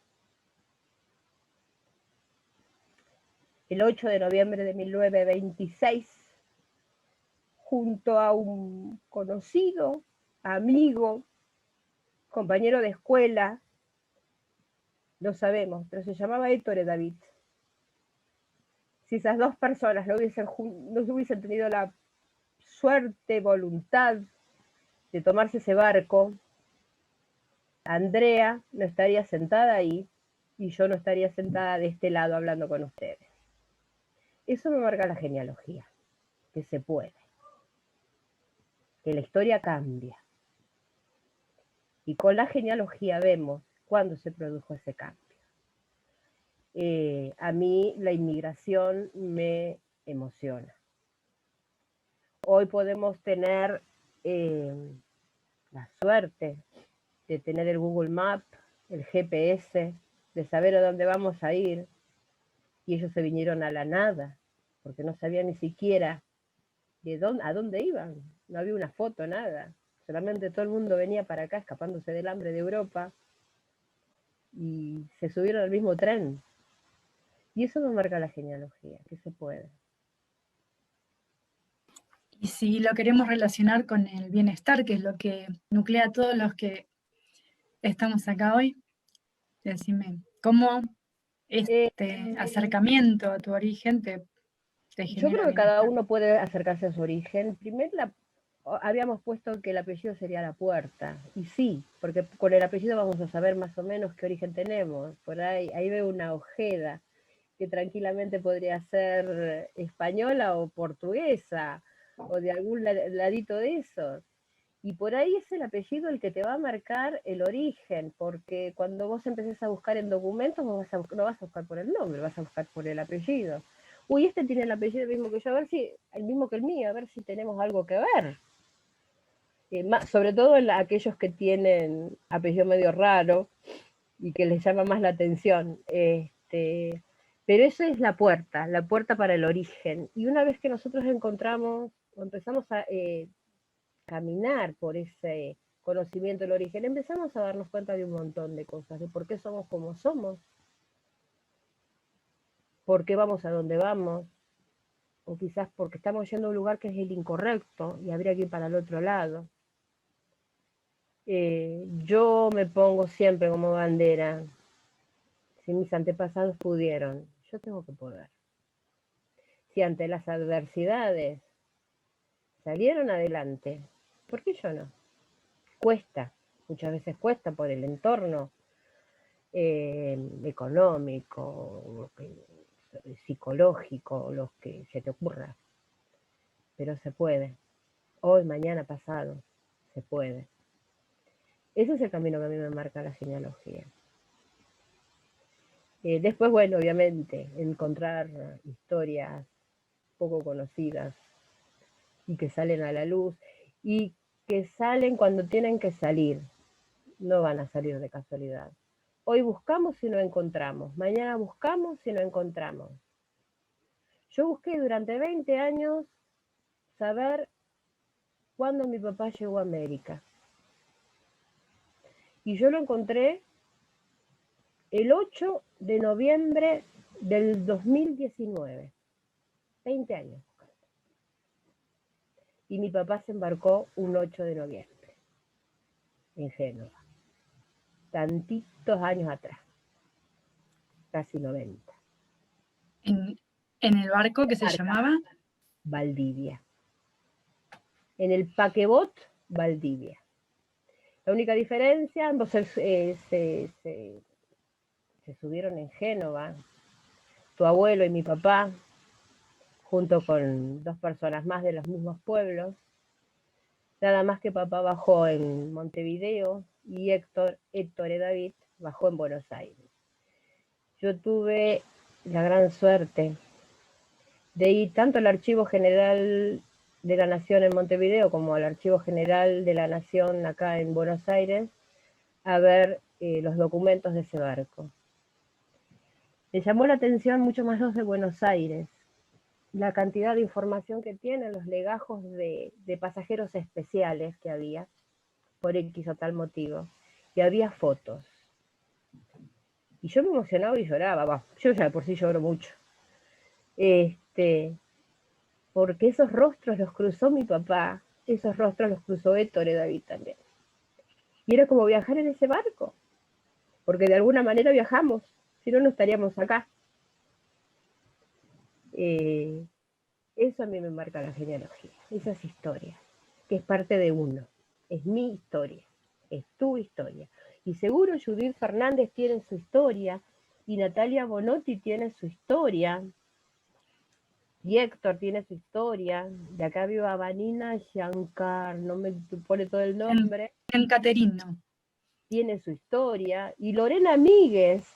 el 8 de noviembre de 1926, junto a un conocido, amigo, compañero de escuela, no sabemos, pero se llamaba Ettore David. Si esas dos personas no hubiesen tenido la suerte, voluntad de tomarse ese barco, Andrea no estaría sentada ahí y yo no estaría sentada de este lado hablando con ustedes. Eso me marca la genealogía, que se puede, que la historia cambia. Y con la genealogía vemos cuándo se produjo ese cambio. A mí la inmigración me emociona. Hoy podemos tener la suerte de tener el Google Maps, el GPS, de saber a dónde vamos a ir, y ellos se vinieron a la nada, porque no sabían ni siquiera a dónde iban, no había una foto, nada, solamente todo el mundo venía para acá escapándose del hambre de Europa, y se subieron al mismo tren, y eso nos marca la genealogía, que se puede. Y si lo queremos relacionar con el bienestar, que es lo que nuclea a todos los que estamos acá hoy, decime, ¿cómo este acercamiento a tu origen te Yo genera creo que cada bienestar? uno puede acercarse a su origen. Primero habíamos puesto que el apellido sería la puerta, y sí, porque con el apellido vamos a saber más o menos qué origen tenemos. Por ahí veo una Ojeda, que tranquilamente podría ser española o portuguesa, o de algún ladito de esos. Y por ahí es el apellido el que te va a marcar el origen, porque cuando vos empecés a buscar en documentos, no vas a buscar por el nombre, vas a buscar por el apellido. Uy, este tiene el apellido mismo que yo, a ver si, el mismo que el mío, a ver si tenemos algo que ver. Sobre todo en aquellos que tienen apellido medio raro y que les llama más la atención. Pero eso es la puerta para el origen. Y una vez que nosotros encontramos, o empezamos a caminar por ese conocimiento del origen, empezamos a darnos cuenta de un montón de cosas, de por qué somos como somos, por qué vamos a donde vamos, o quizás porque estamos yendo a un lugar que es el incorrecto y habría que ir para el otro lado. Yo me pongo siempre como bandera, si mis antepasados pudieron, yo tengo que poder. Si ante las adversidades salieron adelante, ¿por qué yo no? Cuesta, muchas veces cuesta por el entorno económico, psicológico, lo que se te ocurra, pero se puede. Hoy, mañana, pasado, se puede. Ese es el camino que a mí me marca la genealogía. Después, bueno, obviamente, encontrar historias poco conocidas y que salen a la luz y que salen cuando tienen que salir, no van a salir de casualidad. Hoy buscamos y no encontramos, mañana buscamos y no encontramos. Yo busqué durante 20 años saber cuándo mi papá llegó a América. Y yo lo encontré el 8 de noviembre del 2019. 20 años. Y mi papá se embarcó un 8 de noviembre en Génova. Tantitos años atrás. Casi 90. En el barco que se llamaba Valdivia. En el paquebot Valdivia. La única diferencia, ambos se subieron en Génova, tu abuelo y mi papá, junto con 2 personas más de los mismos pueblos. Nada más que papá bajó en Montevideo y Héctor y David bajó en Buenos Aires. Yo tuve la gran suerte de ir tanto al Archivo General de la Nación en Montevideo como al Archivo General de la Nación acá en Buenos Aires a ver los documentos de ese barco. Me llamó la atención mucho más los de Buenos Aires, la cantidad de información que tienen, los legajos de pasajeros especiales que había, por X o tal motivo, y había fotos. Y yo me emocionaba y lloraba, yo ya por sí lloro mucho. Porque esos rostros los cruzó mi papá, esos rostros los cruzó Héctor y David también. Y era como viajar en ese barco, porque de alguna manera viajamos, si no, no estaríamos acá. Eso a mí me marca la genealogía, esas historias, que es parte de uno, es mi historia, es tu historia. Y seguro Judith Fernández tiene su historia, y Natalia Bonotti tiene su historia, y Héctor tiene su historia. De acá veo a Vanina Shankar, no me pone todo el nombre, En Caterino. tiene su historia. Y Lorena Míguez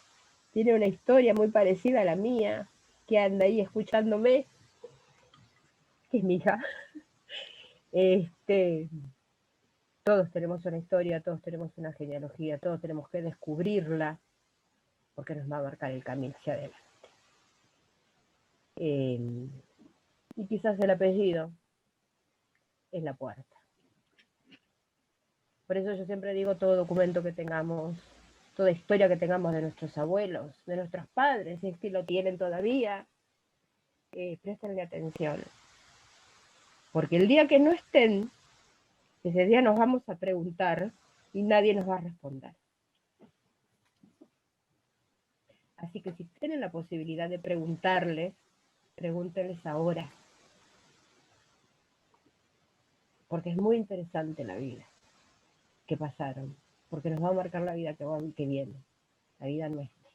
tiene una historia muy parecida a la mía, que anda ahí escuchándome, que es mi hija. Todos tenemos una historia, todos tenemos una genealogía, todos tenemos que descubrirla, porque nos va a marcar el camino hacia adelante. Y quizás el apellido es la puerta. Por eso yo siempre digo, todo documento que tengamos, toda historia que tengamos de nuestros abuelos, de nuestros padres, si es que lo tienen todavía, préstenle atención. Porque el día que no estén, ese día nos vamos a preguntar y nadie nos va a responder. Así que si tienen la posibilidad de preguntarles, pregúntenles ahora. Porque es muy interesante la vida que pasaron. Porque nos va a marcar la vida que viene. La vida nuestra.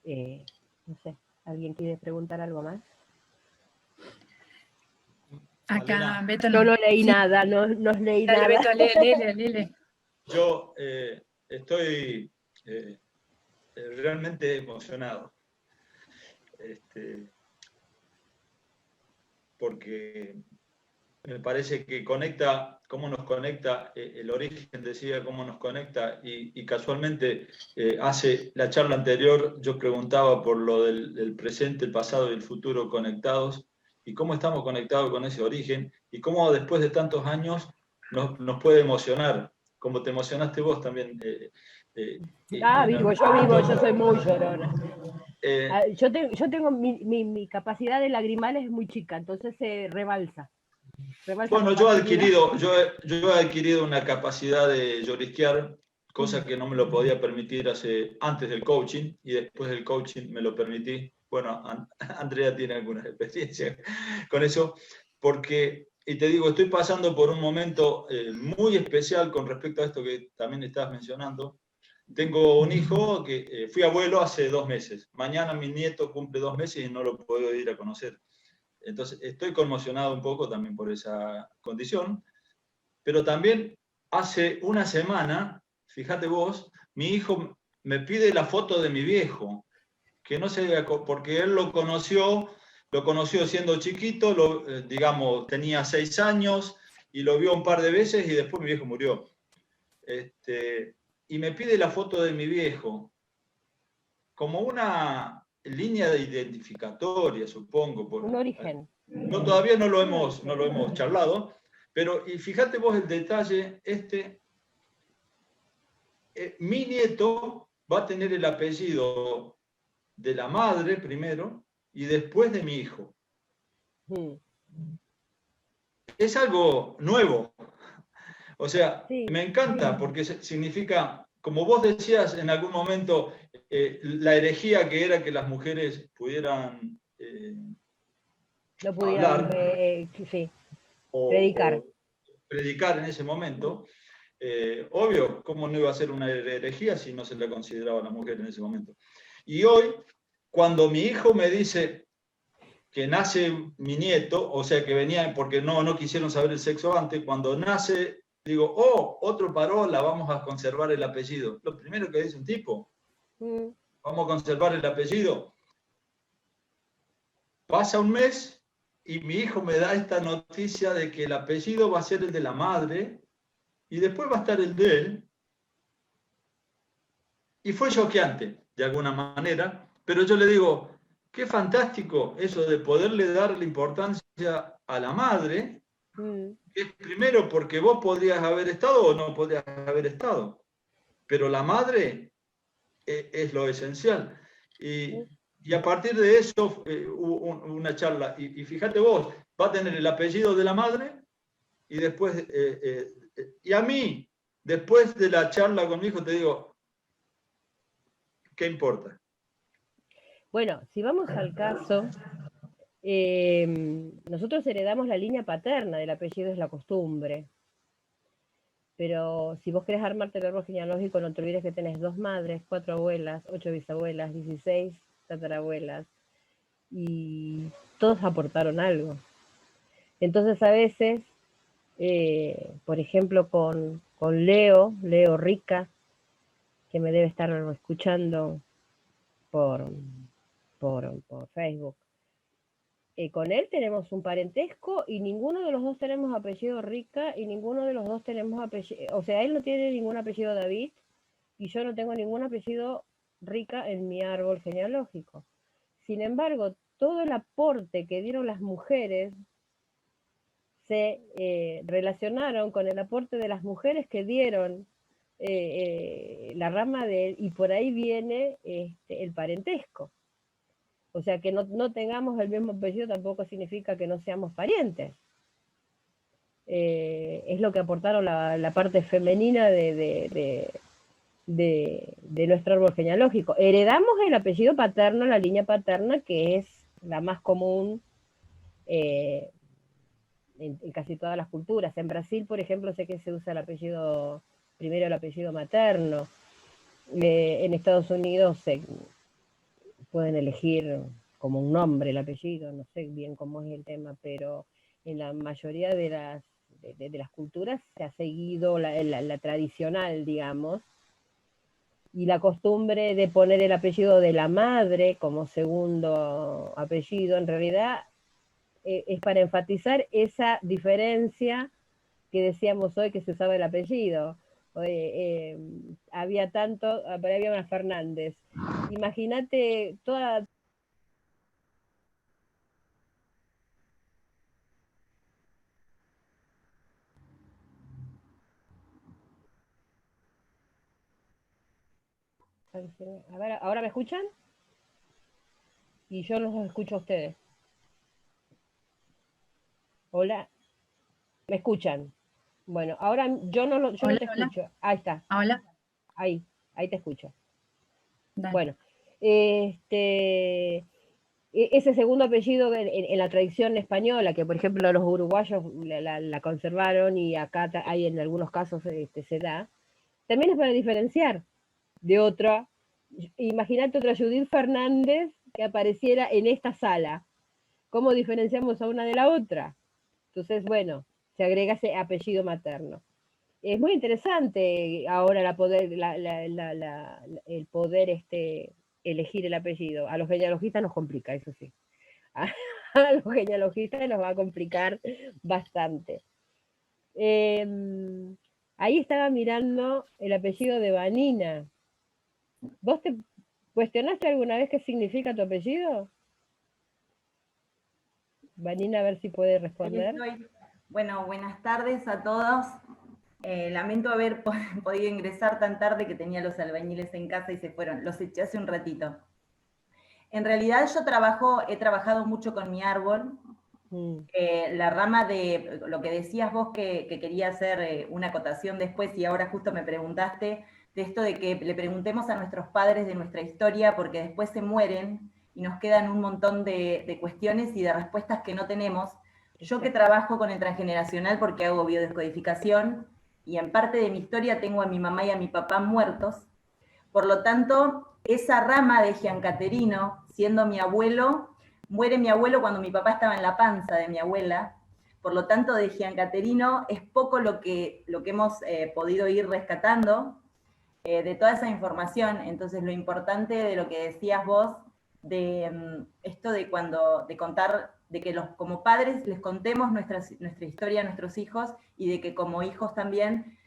No sé, ¿alguien quiere preguntar algo más? Acá, Malena, Beto Yo no. no leí Sí, nada, no leí dale, nada. Beto, léele. yo estoy realmente emocionado. Porque me parece que conecta, cómo nos conecta el origen, decía, cómo nos conecta, y casualmente hace la charla anterior yo preguntaba por lo del presente, el pasado y el futuro conectados, y cómo estamos conectados con ese origen, y cómo después de tantos años nos puede emocionar, como te emocionaste vos también. Vivo, yo soy muy llorona. Eh, Yo tengo mi capacidad de lagrimal es muy chica, entonces se rebalsa. Bueno, yo he adquirido una capacidad de llorisquear, cosa que no me lo podía permitir antes del coaching, y después del coaching me lo permití. Bueno, Andrea tiene alguna experiencia con eso, porque, y te digo, estoy pasando por un momento muy especial con respecto a esto que también estabas mencionando. Tengo un hijo que fui abuelo hace 2 meses. Mañana mi nieto cumple 2 meses y no lo puedo ir a conocer. Entonces, estoy conmocionado un poco también por esa condición, pero también hace una semana, fíjate vos, mi hijo me pide la foto de mi viejo, que no sé, porque él lo conoció siendo chiquito, digamos, tenía 6 años y lo vio un par de veces y después mi viejo murió. Y me pide la foto de mi viejo, como una línea de identificatoria, supongo. Un origen. No, todavía no lo hemos charlado, pero y fíjate vos el detalle, mi nieto va a tener el apellido de la madre primero y después de mi hijo. Es algo nuevo. O sea, Sí. me encanta porque significa, como vos decías en algún momento, la herejía que era que las mujeres pudieran no pudieran hablar sí, predicar. o predicar en ese momento. Obvio, ¿cómo no iba a ser una herejía si no se le consideraba a la mujer en ese momento? Y hoy, cuando mi hijo me dice que nace mi nieto, o sea que venía porque no quisieron saber el sexo antes, cuando nace, digo, otro Parola, vamos a conservar el apellido. Lo primero que dice un tipo, vamos a conservar el apellido. Pasa un mes y mi hijo me da esta noticia de que el apellido va a ser el de la madre y después va a estar el de él. Y fue choqueante, de alguna manera, pero yo le digo, qué fantástico eso de poderle dar la importancia a la madre, que es primero porque vos podrías haber estado o no podrías haber estado, pero la madre es lo esencial. Y a partir de eso hubo una charla, y fíjate vos, va a tener el apellido de la madre, y después, y a mí, después de la charla con mi hijo, te digo, ¿qué importa? Bueno, si vamos al caso, nosotros heredamos la línea paterna, del apellido es la costumbre. Pero si vos querés armarte el árbol genealógico, no te olvides que tenés 2 madres, 4 abuelas, 8 bisabuelas, 16 tatarabuelas, y todos aportaron algo. Entonces a veces, por ejemplo, con Leo Rica, que me debe estar escuchando por Facebook, con él tenemos un parentesco y ninguno de los dos tenemos apellido Rica y ninguno de los dos tenemos apellido, o sea, él no tiene ningún apellido David y yo no tengo ningún apellido Rica en mi árbol genealógico. Sin embargo, todo el aporte que dieron las mujeres se relacionaron con el aporte de las mujeres que dieron la rama de él, y por ahí viene el parentesco. O sea, que no tengamos el mismo apellido tampoco significa que no seamos parientes. Es lo que aportaron la parte femenina de nuestro árbol genealógico. Heredamos el apellido paterno, la línea paterna, que es la más común en casi todas las culturas. En Brasil, por ejemplo, sé que se usa primero el apellido materno. En Estados Unidos pueden elegir como un nombre el apellido, no sé bien cómo es el tema, pero en la mayoría de las culturas se ha seguido la tradicional, digamos, y la costumbre de poner el apellido de la madre como segundo apellido, en realidad es para enfatizar esa diferencia que decíamos hoy que se usaba el apellido. Había una Fernández. Imagínate toda... A ver, ¿ahora me escuchan? Y yo los escucho a ustedes. Hola, ¿me escuchan? Bueno, ahora yo no te escucho. Hola. Ahí está. Hola. Ahí te escucho. Dale. Bueno, ese segundo apellido en la tradición española, que por ejemplo los uruguayos la conservaron y acá hay en algunos casos se da, también es para diferenciar de otra. Imagínate otra Judith Fernández que apareciera en esta sala. ¿Cómo diferenciamos a una de la otra? Entonces, bueno, se agrega ese apellido materno. Es muy interesante ahora el poder elegir el apellido. A los genealogistas nos complica, eso sí. A los genealogistas nos va a complicar bastante. Ahí estaba mirando el apellido de Vanina. ¿Vos te cuestionaste alguna vez qué significa tu apellido? Vanina, a ver si puede responder. Bueno, buenas tardes a todos. Lamento haber podido ingresar tan tarde que tenía los albañiles en casa y se fueron. Los eché hace un ratito. En realidad yo he trabajado mucho con mi árbol. La rama de lo que decías vos que quería hacer una acotación después y ahora justo me preguntaste de esto de que le preguntemos a nuestros padres de nuestra historia porque después se mueren y nos quedan un montón de cuestiones y de respuestas que no tenemos. Yo que trabajo con el transgeneracional porque hago biodescodificación y en parte de mi historia tengo a mi mamá y a mi papá muertos, por lo tanto, esa rama de Giancaterino, siendo mi abuelo, muere mi abuelo cuando mi papá estaba en la panza de mi abuela, por lo tanto de Giancaterino es poco lo que hemos podido ir rescatando de toda esa información. Entonces lo importante de lo que decías vos, de esto de contar, de que como padres les contemos nuestra historia a nuestros hijos y de que como hijos también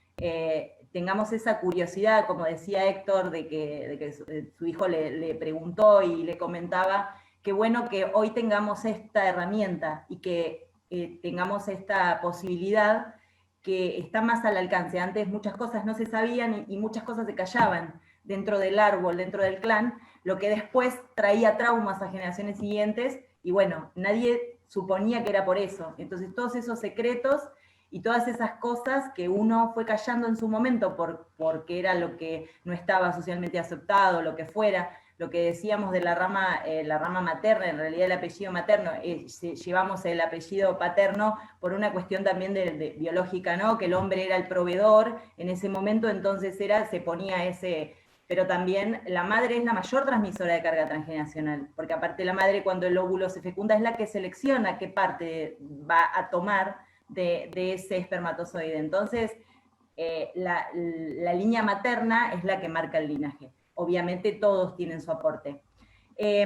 tengamos esa curiosidad, como decía Héctor, de que su hijo le preguntó y le comentaba, qué bueno que hoy tengamos esta herramienta y que tengamos esta posibilidad que está más al alcance. Antes muchas cosas no se sabían y muchas cosas se callaban dentro del árbol, dentro del clan, lo que después traía traumas a generaciones siguientes y bueno, nadie suponía que era por eso. Entonces todos esos secretos y todas esas cosas que uno fue callando en su momento porque era lo que no estaba socialmente aceptado, lo que fuera, lo que decíamos de la rama materna, en realidad el apellido materno, llevamos el apellido paterno por una cuestión también de biológica, ¿no? Que el hombre era el proveedor en ese momento, entonces se ponía ese... Pero también la madre es la mayor transmisora de carga transgeneracional, porque aparte la madre cuando el óvulo se fecunda es la que selecciona qué parte va a tomar de ese espermatozoide. Entonces, la línea materna es la que marca el linaje. Obviamente todos tienen su aporte.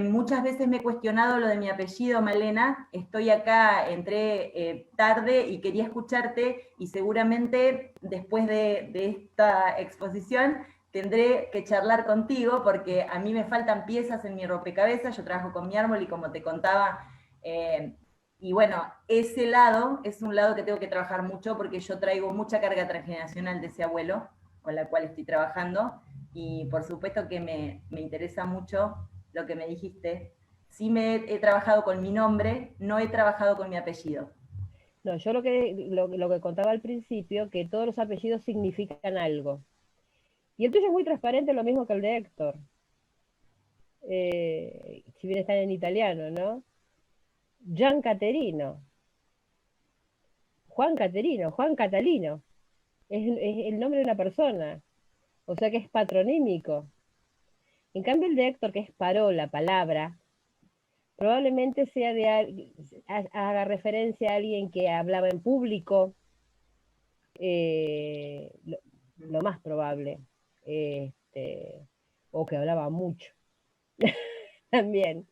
Muchas veces me he cuestionado lo de mi apellido, Malena. Estoy acá, entré tarde y quería escucharte, y seguramente después de esta exposición tendré que charlar contigo, porque a mí me faltan piezas en mi rompecabezas. Yo trabajo con mi árbol y como te contaba, y bueno, ese lado es un lado que tengo que trabajar mucho, porque yo traigo mucha carga transgeneracional de ese abuelo con la cual estoy trabajando, y por supuesto que me interesa mucho lo que me dijiste. Sí he trabajado con mi nombre, no he trabajado con mi apellido. No, yo lo que contaba al principio, que todos los apellidos significan algo. Y el tuyo es muy transparente, lo mismo que el de Héctor. Si bien está en italiano, ¿no? Gian Caterino. Juan Caterino, Juan Catalino. Es el nombre de una persona. O sea que es patronímico. En cambio el de Héctor, que es parola, palabra, probablemente sea haga referencia a alguien que hablaba en público, lo más probable, o que hablaba mucho. También.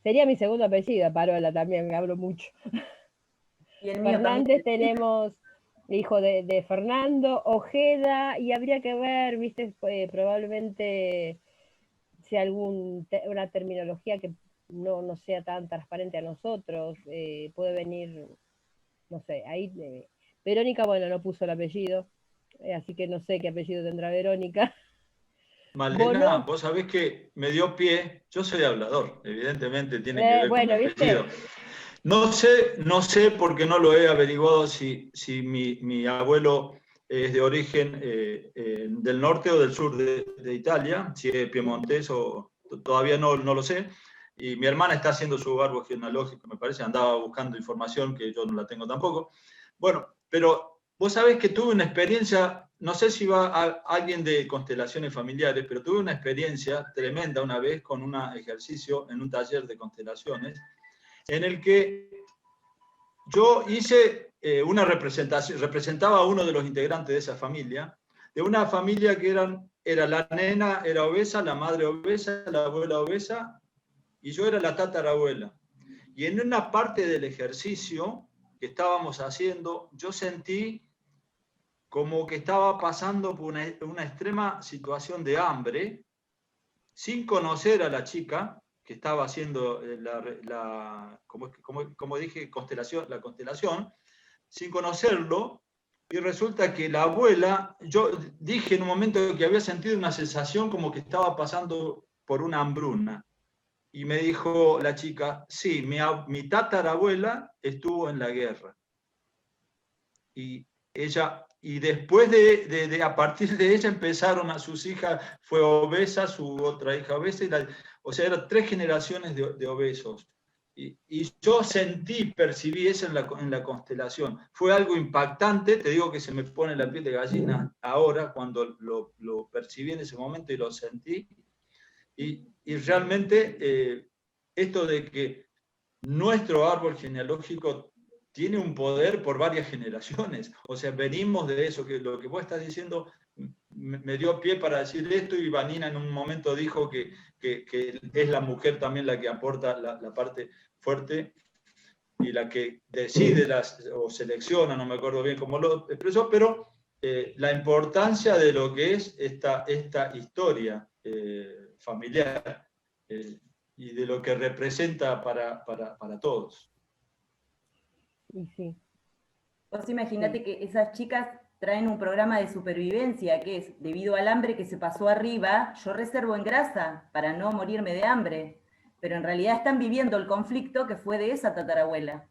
Sería mi segundo apellido, parola también, que hablo mucho. Y el mío Fernández también. tenemos hijo de Fernando, Ojeda, y habría que ver, viste, probablemente sea una terminología que no sea tan transparente a nosotros, puede venir, no sé, ahí Verónica, bueno, no puso el apellido, así que no sé qué apellido tendrá Verónica. Malena, vos sabés que me dio pie, yo soy hablador, evidentemente tiene que ver bueno, con mi ¿viste? apellido. No sé porque no lo he averiguado si mi abuelo es de origen del norte o del sur de Italia, si es piemontés o todavía no lo sé. Y mi hermana está haciendo su árbol genealógico, me parece, andaba buscando información que yo no la tengo tampoco. Bueno, pero vos sabés que tuve una experiencia, no sé si va a alguien de constelaciones familiares, pero tuve una experiencia tremenda una vez con un ejercicio en un taller de constelaciones, en el que yo hice una representación, representaba a uno de los integrantes de esa familia, de una familia que era la nena, era obesa, la madre obesa, la abuela obesa, y yo era la tatarabuela. Y en una parte del ejercicio que estábamos haciendo, yo sentí como que estaba pasando por una extrema situación de hambre, sin conocer a la chica que estaba haciendo como dije, la constelación, sin conocerlo, y resulta que la abuela, yo dije en un momento que había sentido una sensación como que estaba pasando por una hambruna. Y me dijo la chica, sí, mi tatarabuela estuvo en la guerra. Y después a partir de ella empezaron a sus hijas, fue obesa, su otra hija obesa, o sea, eran 3 generaciones de obesos. Y yo percibí eso en la constelación. Fue algo impactante, te digo que se me pone la piel de gallina ahora, cuando lo percibí en ese momento y lo sentí. Y realmente esto de que nuestro árbol genealógico tiene un poder por varias generaciones. O sea, venimos de eso, que lo que vos estás diciendo me dio pie para decir esto, y Vanina en un momento dijo que es la mujer también la que aporta la parte fuerte y la que decide o selecciona, no me acuerdo bien cómo lo expresó, pero la importancia de lo que es esta historia familiar y de lo que representa para todos. Y sí. Vos imaginate que esas chicas traen un programa de supervivencia, que es, debido al hambre que se pasó arriba, yo reservo en grasa para no morirme de hambre, pero en realidad están viviendo el conflicto que fue de esa tatarabuela.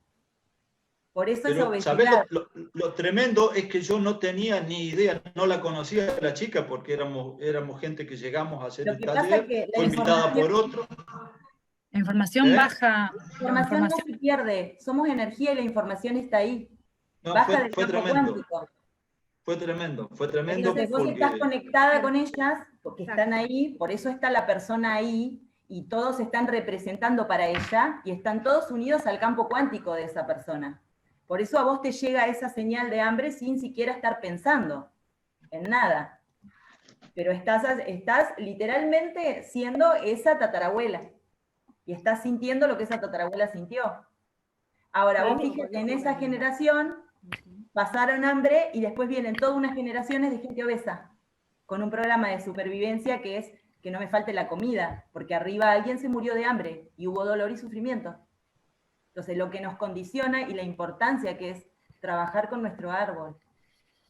Por eso es Pero, ¿sabés obesidad. lo tremendo es que yo no tenía ni idea, no la conocía a la chica porque éramos gente que llegamos a hacer Lo el que pasa es taller, que la fue invitada por otro. La información ¿Eh? baja, la información no se pierde, somos energía y la información está ahí. No, Baja del fue campo tremendo, cuántico. fue tremendo Entonces vos estás porque conectada con ellas, porque Exacto. están ahí, por eso está la persona ahí, y todos están representando para ella, y están todos unidos al campo cuántico de esa persona. Por eso a vos te llega esa señal de hambre sin siquiera estar pensando en nada. Pero estás literalmente siendo esa tatarabuela, y estás sintiendo lo que esa tatarabuela sintió. Ahora, vos fíjate, en esa generación pasaron hambre y después vienen todas unas generaciones de gente obesa, con un programa de supervivencia que es que no me falte la comida, porque arriba alguien se murió de hambre y hubo dolor y sufrimiento. Entonces, lo que nos condiciona y la importancia que es trabajar con nuestro árbol,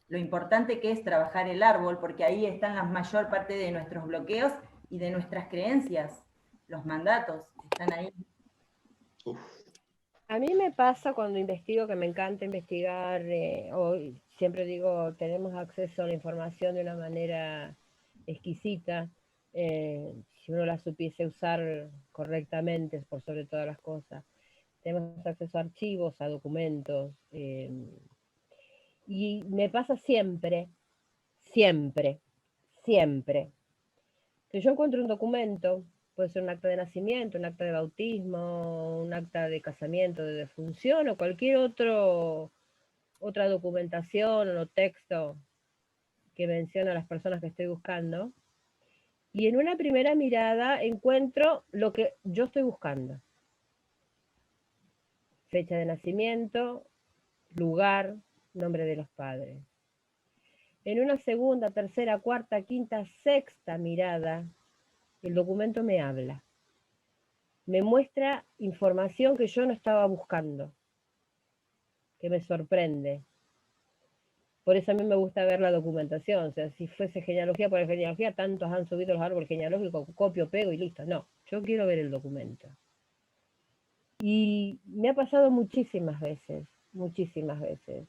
lo importante que es trabajar el árbol, porque ahí están la mayor parte de nuestros bloqueos y de nuestras creencias, los mandatos, están ahí. uf, A mí me pasa cuando investigo, que me encanta investigar, hoy siempre digo, tenemos acceso a la información de una manera exquisita, si uno la supiese usar correctamente, por sobre todas las cosas. Tenemos acceso a archivos, a documentos, y me pasa siempre, siempre, siempre, que yo encuentro un documento, puede ser un acta de nacimiento, un acta de bautismo, un acta de casamiento, de defunción o cualquier otra documentación o texto que menciona a las personas que estoy buscando. Y en una primera mirada encuentro lo que yo estoy buscando. Fecha de nacimiento, lugar, nombre de los padres. En una segunda, tercera, cuarta, quinta, sexta mirada, el documento me habla. Me muestra información que yo no estaba buscando, que me sorprende. Por eso a mí me gusta ver la documentación. O sea, si fuese genealogía por genealogía, tantos han subido los árboles genealógicos, copio, pego y listo. No, yo quiero ver el documento. Y me ha pasado muchísimas veces, muchísimas veces.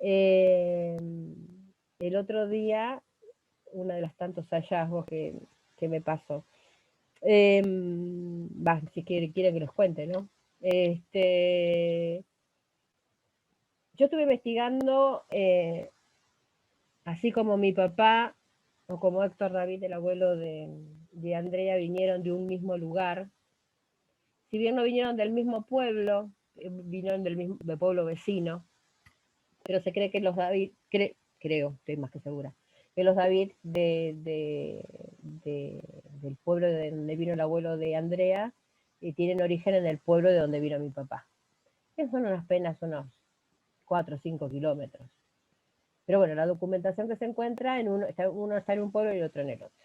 El otro día, uno de los tantos hallazgos que me pasó, si quiere que los cuente, ¿no? Yo estuve investigando, así como mi papá, o como Héctor David, el abuelo de Andrea, vinieron de un mismo lugar. Si bien no vinieron del mismo pueblo, vinieron del pueblo vecino, pero se cree que los David, creo, estoy más que segura, que los David del pueblo de donde vino el abuelo de Andrea, tienen origen en el pueblo de donde vino mi papá. Que son apenas unos 4 o 5 kilómetros. Pero bueno, la documentación que se encuentra, uno está en un pueblo y el otro en el otro.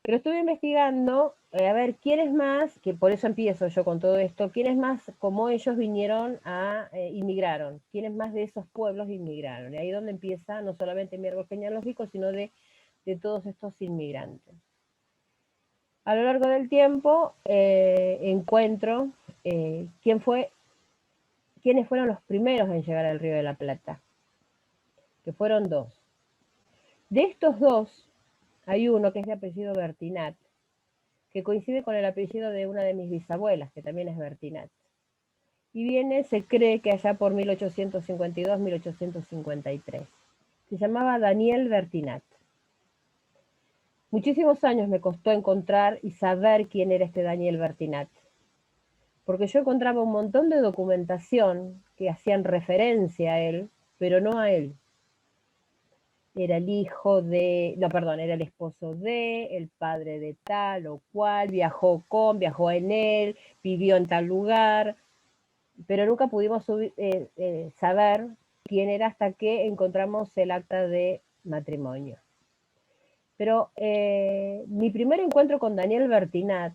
Pero estuve investigando, a ver, ¿quiénes más, que por eso empiezo yo con todo esto, quiénes más como ellos vinieron inmigraron? ¿Quiénes más de esos pueblos inmigraron? Y ahí es donde empieza no solamente mi árbol genealógico, sino de todos estos inmigrantes. A lo largo del tiempo encuentro quiénes fueron los primeros en llegar al Río de la Plata, que fueron 2. De estos 2, hay uno que es de apellido Bertinat, que coincide con el apellido de una de mis bisabuelas, que también es Bertinat. Y se cree que allá por 1852-1853. Se llamaba Daniel Bertinat. Muchísimos años me costó encontrar y saber quién era este Daniel Bertinat, porque yo encontraba un montón de documentación que hacían referencia a él, pero no a él. Era el hijo de, no, perdón, era el esposo de, el padre de tal o cual, viajó en él, vivió en tal lugar, pero nunca pudimos saber quién era hasta que encontramos el acta de matrimonio. Pero mi primer encuentro con Daniel Bertinat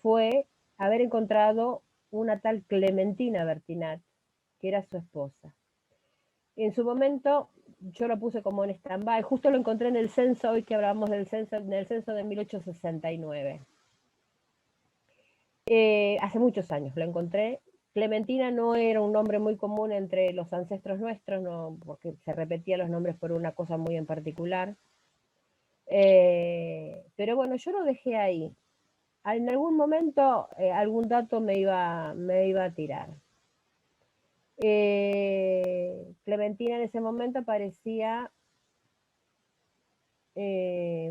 fue haber encontrado una tal Clementina Bertinat, que era su esposa. En su momento yo lo puse como en stand-by, justo lo encontré en el censo, hoy que hablábamos del censo, en el censo de 1869. Hace muchos años lo encontré, Clementina no era un nombre muy común entre los ancestros nuestros, no, porque se repetían los nombres por una cosa muy en particular. Pero bueno, yo lo dejé ahí. En algún momento algún dato me iba a tirar. Clementina en ese momento aparecía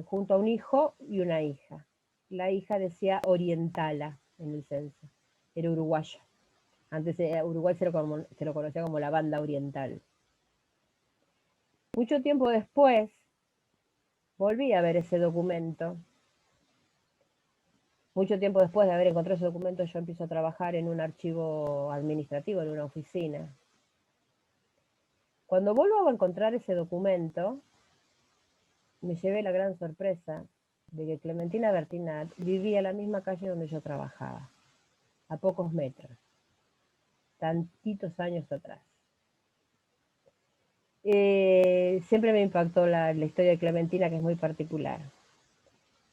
junto a un hijo y una hija. La hija decía Orientala en el censo, era uruguaya. Antes Uruguay se lo conocía como la banda oriental. Mucho tiempo después volví a ver ese documento. Mucho tiempo después de haber encontrado ese documento, yo empiezo a trabajar en un archivo administrativo, en una oficina. Cuando vuelvo a encontrar ese documento, me llevé la gran sorpresa de que Clementina Bertinat vivía en la misma calle donde yo trabajaba, a pocos metros, tantitos años atrás. Siempre me impactó la historia de Clementina, que es muy particular.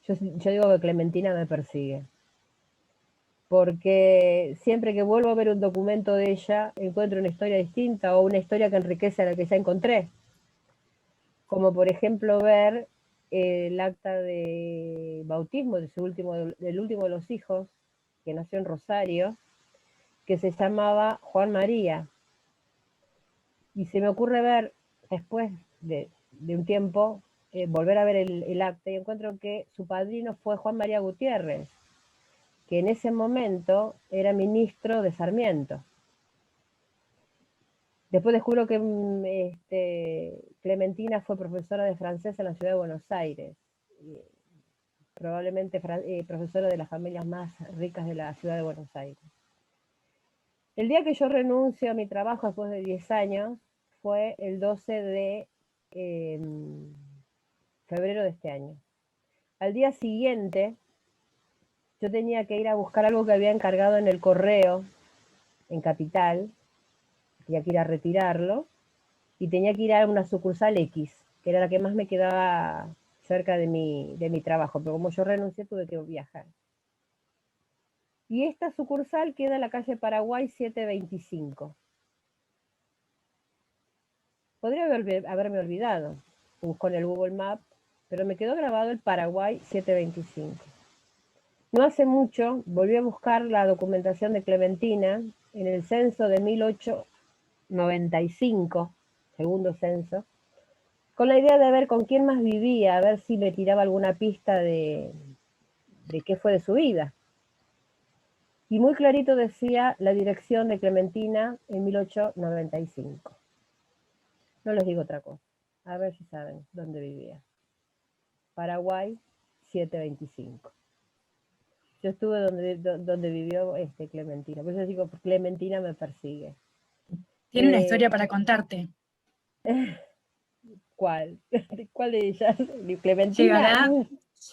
Yo digo que Clementina me persigue, porque siempre que vuelvo a ver un documento de ella, encuentro una historia distinta o una historia que enriquece a la que ya encontré. Como por ejemplo ver el acta de bautismo del último de los hijos, que nació en Rosario, que se llamaba Juan María. Y se me ocurre ver, después de un tiempo, volver a ver el acta y encuentro que su padrino fue Juan María Gutiérrez, que en ese momento era ministro de Sarmiento. Después descubro que Clementina fue profesora de francés en la ciudad de Buenos Aires, probablemente profesora de las familias más ricas de la ciudad de Buenos Aires. El día que yo renuncio a mi trabajo después de 10 años fue el 12 de febrero de este año. Al día siguiente yo tenía que ir a buscar algo que había encargado en el correo en Capital, tenía que ir a retirarlo y tenía que ir a una sucursal X, que era la que más me quedaba cerca de mi trabajo, pero como yo renuncié tuve que viajar. Y esta sucursal queda en la calle Paraguay 725. Podría haberme olvidado, busco en el Google Maps, pero me quedó grabado el Paraguay 725. No hace mucho volví a buscar la documentación de Clementina en el censo de 1895, segundo censo, con la idea de ver con quién más vivía, a ver si me tiraba alguna pista de qué fue de su vida. Y muy clarito decía la dirección de Clementina en 1895. No les digo otra cosa, a ver si saben dónde vivía. Paraguay 725. Yo estuve donde vivió Clementina, por eso digo, Clementina me persigue. Tiene una historia para contarte. ¿Cuál? ¿Cuál de ellas? Clementina.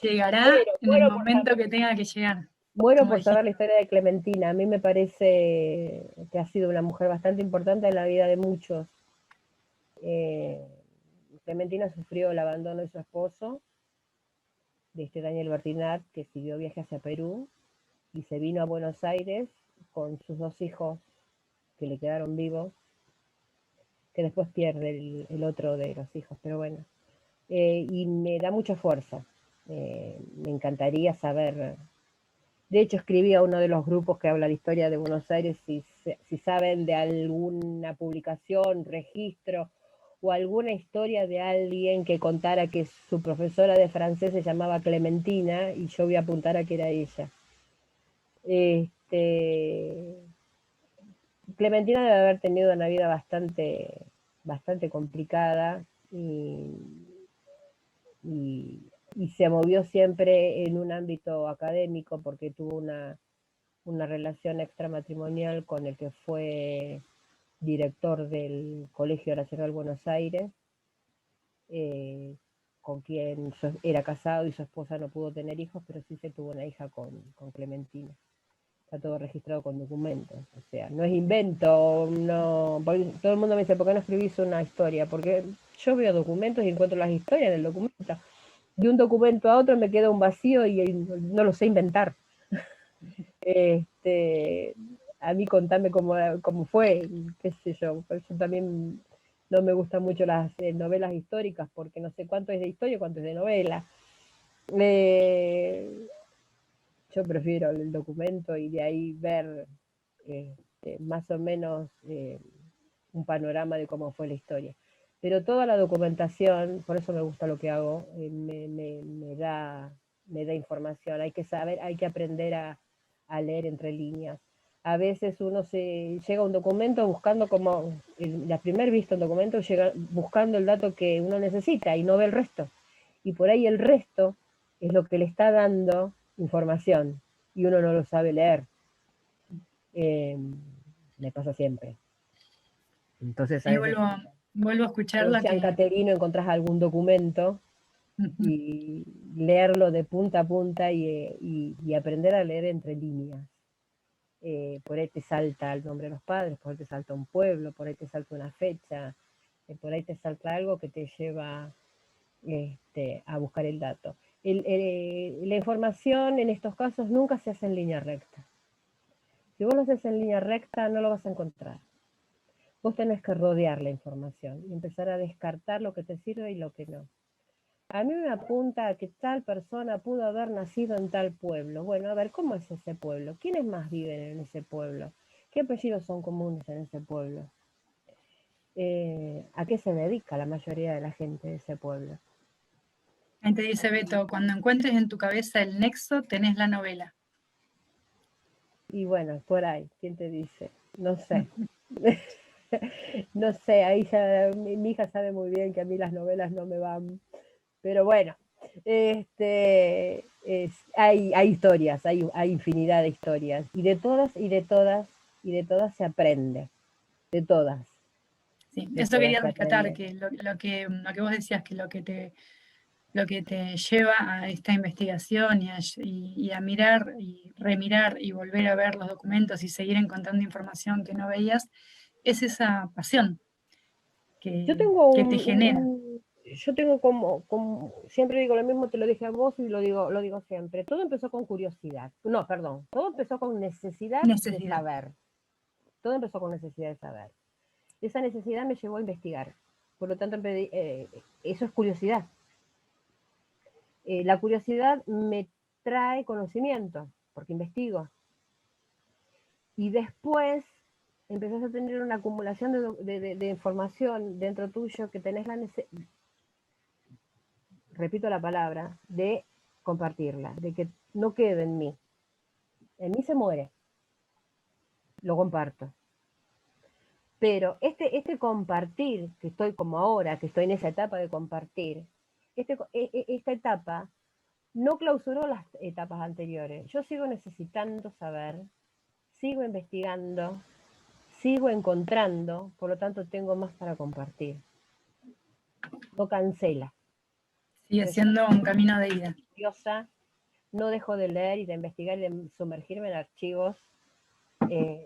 Llegará en el momento que tenga que llegar. Muero por saber la historia de Clementina. A mí me parece que ha sido una mujer bastante importante en la vida de muchos. Clementina sufrió el abandono de su esposo, de Daniel Bertinat, que siguió viaje hacia Perú y se vino a Buenos Aires con sus 2 hijos que le quedaron vivos, que después pierde el otro de los hijos, pero bueno. Y me da mucha fuerza. Me encantaría saber. De hecho, escribí a uno de los grupos que habla de historia de Buenos Aires si saben de alguna publicación, registro o alguna historia de alguien que contara que su profesora de francés se llamaba Clementina y yo voy a apuntar a que era ella. Clementina debe haber tenido una vida bastante complicada y se movió siempre en un ámbito académico porque tuvo una relación extramatrimonial con el que fue director del Colegio Nacional Buenos Aires, con quien era casado y su esposa no pudo tener hijos, pero sí se tuvo una hija con Clementina. Está todo registrado con documentos, o sea, no es invento, no. Todo el mundo me dice, ¿por qué no escribís una historia? Porque yo veo documentos y encuentro las historias en el documento. De un documento a otro me queda un vacío y no lo sé inventar. a mí contame cómo fue, y qué sé yo. Por eso también no me gustan mucho las novelas históricas, porque no sé cuánto es de historia y cuánto es de novela. Yo prefiero el documento y de ahí ver más o menos un panorama de cómo fue la historia. Pero toda la documentación, por eso me gusta lo que hago, me da información. Hay que saber, hay que aprender a leer entre líneas. A veces uno se llega a un documento buscando como, la primera vista un documento llega buscando el dato que uno necesita y no ve el resto. Y por ahí el resto es lo que le está dando información y uno no lo sabe leer. Me pasa siempre. Entonces a Ahí veces vuelvo a escuchar en la San que... Caterino encontrás algún documento Ujú. y leerlo de punta a punta y aprender a leer entre líneas. Por ahí te salta el nombre de los padres, por ahí te salta un pueblo, por ahí te salta una fecha, por ahí te salta algo que te lleva a buscar el dato. La información en estos casos nunca se hace en línea recta. Si vos lo haces en línea recta, no lo vas a encontrar. Vos tenés que rodear la información y empezar a descartar lo que te sirve y lo que no. A mí me apunta a que tal persona pudo haber nacido en tal pueblo. Bueno, a ver, ¿cómo es ese pueblo? ¿Quiénes más viven en ese pueblo? ¿Qué apellidos son comunes en ese pueblo? ¿A qué se dedica la mayoría de la gente de ese pueblo? Ahí te dice Beto, cuando encuentres en tu cabeza el nexo, tenés la novela. Y bueno, por ahí, ¿quién te dice? No sé. No sé, ahí ya mi hija sabe muy bien que a mí las novelas no me van. Pero bueno, hay historias, hay infinidad de historias. Y de todas, y de todas, y de todas se aprende. De todas. Sí, De eso todas quería se rescatar, aprende. que lo que vos decías, que lo que te lleva a esta investigación y a mirar y remirar y volver a ver los documentos y seguir encontrando información que no veías, es esa pasión Yo tengo que te genera. yo tengo como, siempre digo lo mismo, te lo dije a vos y lo digo siempre. Todo empezó con curiosidad. No, perdón. Todo empezó con necesidad de Necesidad. saber. Todo empezó con necesidad de saber. Esa necesidad me llevó a investigar. Por lo tanto, eso es curiosidad. La curiosidad me trae conocimiento, porque investigo. Y después empezás a tener una acumulación de información dentro tuyo que tenés la necesidad, repito la palabra, de compartirla, de que no quede en mí. En mí se muere, lo comparto. Pero este compartir, que estoy como ahora, que estoy en esa etapa de compartir, esta etapa no clausuró las etapas anteriores. Yo sigo necesitando saber, sigo investigando, sigo encontrando, por lo tanto tengo más para compartir. No cancela. Sigue siendo un camino de ida. Curiosa, no dejo de leer y de investigar y de sumergirme en archivos.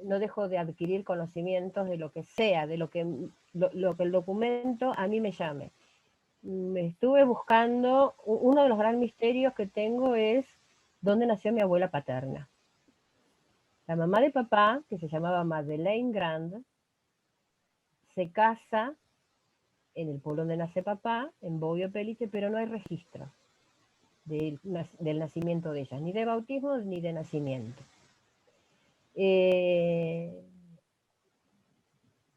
No dejo de adquirir conocimientos de lo que sea, de lo que el documento a mí me llame. Me estuve buscando, uno de los grandes misterios que tengo es dónde nació mi abuela paterna. La mamá de papá, que se llamaba Madeleine Grand, se casa en el pueblo donde nace papá, en Bobbio Pellice, pero no hay registro del nacimiento de ella, ni de bautismo ni de nacimiento.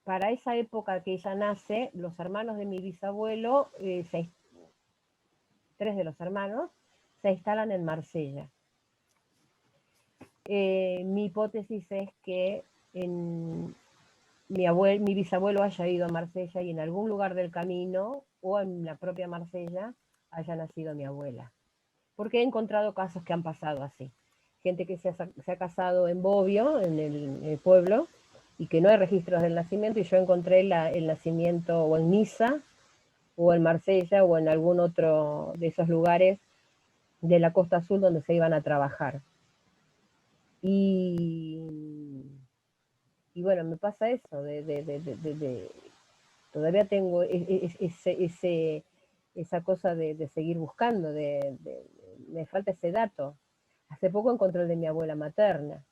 Para esa época que ella nace, los hermanos de mi bisabuelo, 3 de los hermanos, se instalan en Marsella. Mi hipótesis es que mi bisabuelo haya ido a Marsella y en algún lugar del camino o en la propia Marsella haya nacido mi abuela. Porque he encontrado casos que han pasado así. Gente que se ha casado en Bobbio, en el pueblo, y que no hay registros del nacimiento, y yo encontré el nacimiento o en Niza, o en Marsella, o en algún otro de esos lugares de la Costa Azul donde se iban a trabajar. Y bueno, me pasa eso, todavía tengo esa cosa de seguir buscando, me falta ese dato. Hace poco encontré el de mi abuela materna.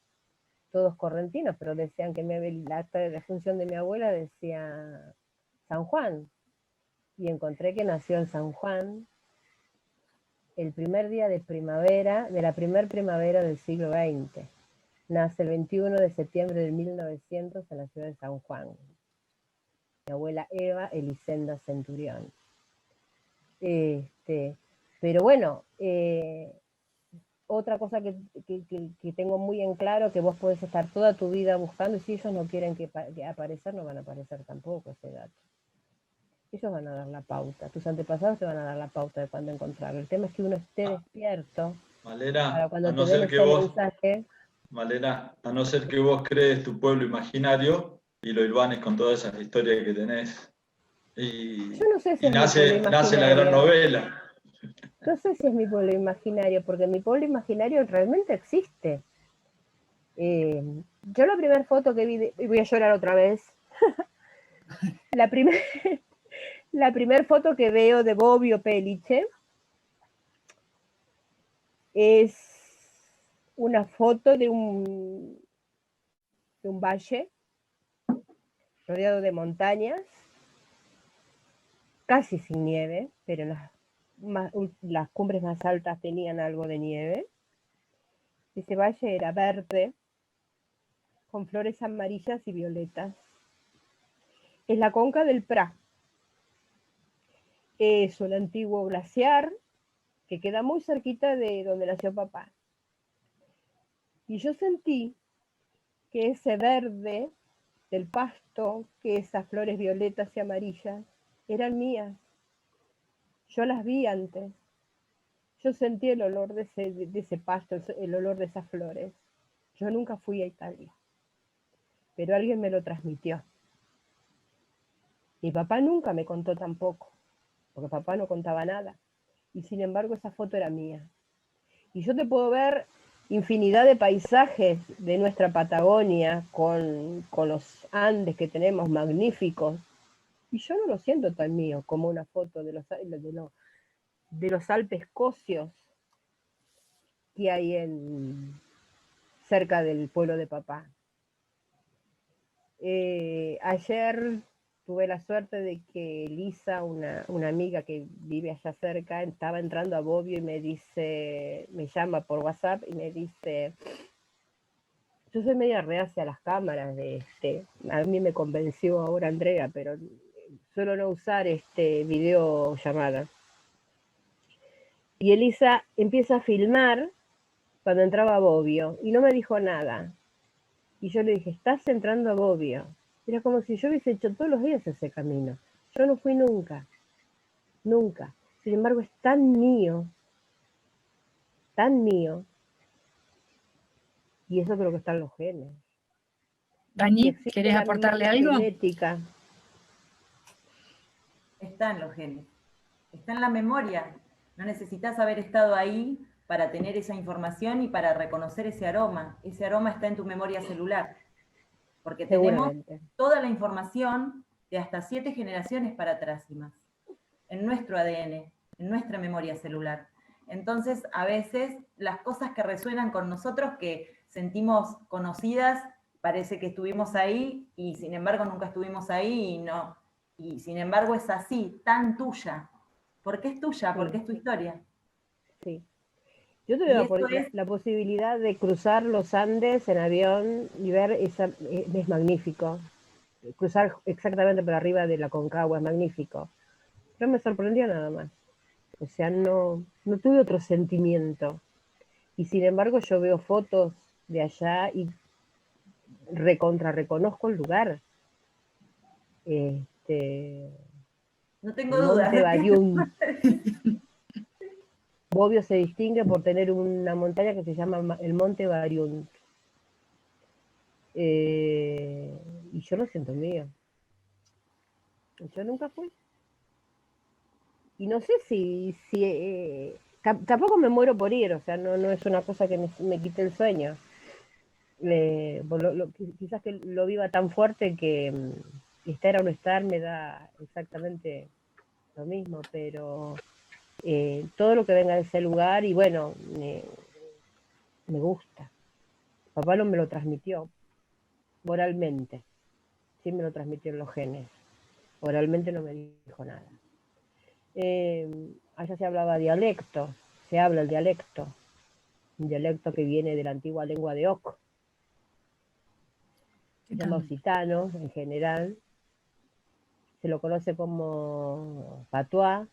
todos correntinos, pero decían que la función de mi abuela decía San Juan, y encontré que nació en San Juan el primer día de primavera, de la primer primavera del siglo XX. Nace el 21 de septiembre de 1900 en la ciudad de San Juan. Mi abuela Eva Elisenda Centurión. Pero bueno, otra cosa que tengo muy en claro, que vos podés estar toda tu vida buscando, y si ellos no quieren que aparecer, no van a aparecer tampoco ese dato. Ellos van a dar la pauta, tus antepasados te van a dar la pauta de cuándo encontrarlo. El tema es que uno esté despierto Malena, para cuando a no te den ser que ese vos, mensaje. Malena, a no ser que vos crees tu pueblo imaginario y lo hilvanes con todas esas historias que tenés. Yo no sé si Y es mi pueblo nace la gran imaginario. novela. No sé si es mi pueblo imaginario, porque mi pueblo imaginario realmente existe. Yo la primera foto que vi, y voy a llorar otra vez, la primera foto que veo de Bobbio Pellice es una foto de un valle rodeado de montañas, casi sin nieve, pero las cumbres más altas tenían algo de nieve. Ese valle era verde, con flores amarillas y violetas. Es la conca del Pra. Es un antiguo glaciar que queda muy cerquita de donde nació papá. Y yo sentí que ese verde del pasto, que esas flores violetas y amarillas, eran mías. Yo las vi antes. Yo sentí el olor de ese pasto, el olor de esas flores. Yo nunca fui a Italia, pero alguien me lo transmitió. Mi papá nunca me contó tampoco, porque papá no contaba nada. Y sin embargo esa foto era mía. Y yo te puedo ver infinidad de paisajes de nuestra Patagonia con los Andes que tenemos magníficos. Y yo no lo siento tan mío como una foto de los Alpes Cosios que hay cerca del pueblo de papá. Ayer tuve la suerte de que Lisa, una amiga que vive allá cerca, estaba entrando a Bobbio y me llama por WhatsApp y me dice, yo soy media reacia a las cámaras, a mí me convenció ahora Andrea, pero suelo no usar videollamada. Y Elisa empieza a filmar cuando entraba a Bobbio y no me dijo nada. Y yo le dije, estás entrando a Bobbio. Era como si yo hubiese hecho todos los días ese camino. Yo no fui nunca, nunca. Sin embargo, es tan mío, y eso creo que está en los genes. Dani, ¿querés aportarle algo? Genética. Está en los genes, está en la memoria. No necesitas haber estado ahí para tener esa información y para reconocer ese aroma. Ese aroma está en tu memoria celular. Porque tenemos toda la información de hasta 7 generaciones para atrás y más, en nuestro ADN, en nuestra memoria celular. Entonces, a veces, las cosas que resuenan con nosotros, que sentimos conocidas, parece que estuvimos ahí, y sin embargo nunca estuvimos ahí, y no. Y sin embargo es así, tan tuya. ¿Por qué es tuya? Sí. Porque es tu historia. Sí. Yo tuve la posibilidad de cruzar los Andes en avión y ver es magnífico. Cruzar exactamente por arriba de la Concagua es magnífico. Pero me sorprendió nada más. O sea, no tuve otro sentimiento. Y sin embargo yo veo fotos de allá y reconozco el lugar. No tengo dudas. Monte Bariún. Bobbio se distingue por tener una montaña que se llama el Monte Bariún. Y yo lo siento mío. Yo nunca fui. Y no sé si tampoco me muero por ir, o sea, no es una cosa que me quite el sueño. Quizás que lo viva tan fuerte que estar o no estar me da exactamente lo mismo, pero todo lo que venga de ese lugar, y bueno, me gusta. Papá no me lo transmitió oralmente, sí me lo transmitió en los genes. Oralmente no me dijo nada. Allá se hablaba dialecto, se habla el dialecto, un dialecto que viene de la antigua lengua de Oc, se llama occitano en general, se lo conoce como patuá,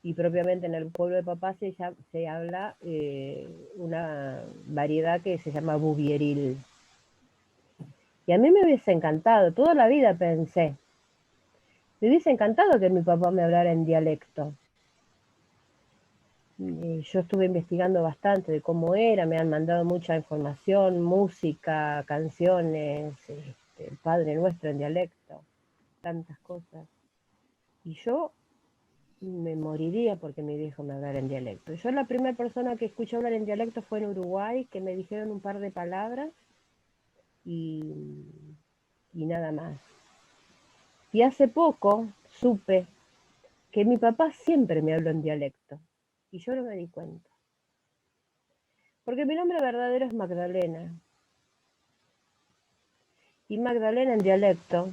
y propiamente en el pueblo de papá se habla una variedad que se llama bubieril. Y a mí me hubiese encantado, toda la vida pensé, me hubiese encantado que mi papá me hablara en dialecto. Yo estuve investigando bastante de cómo era, me han mandado mucha información, música, canciones, el Padre Nuestro en dialecto, tantas cosas. Y yo me moriría porque mi viejo me hablara en dialecto. Yo la primera persona que escuché hablar en dialecto fue en Uruguay, que me dijeron un par de palabras y nada más. Y hace poco supe que mi papá siempre me habló en dialecto y yo no me di cuenta. Porque mi nombre verdadero es Magdalena. Y Magdalena en dialecto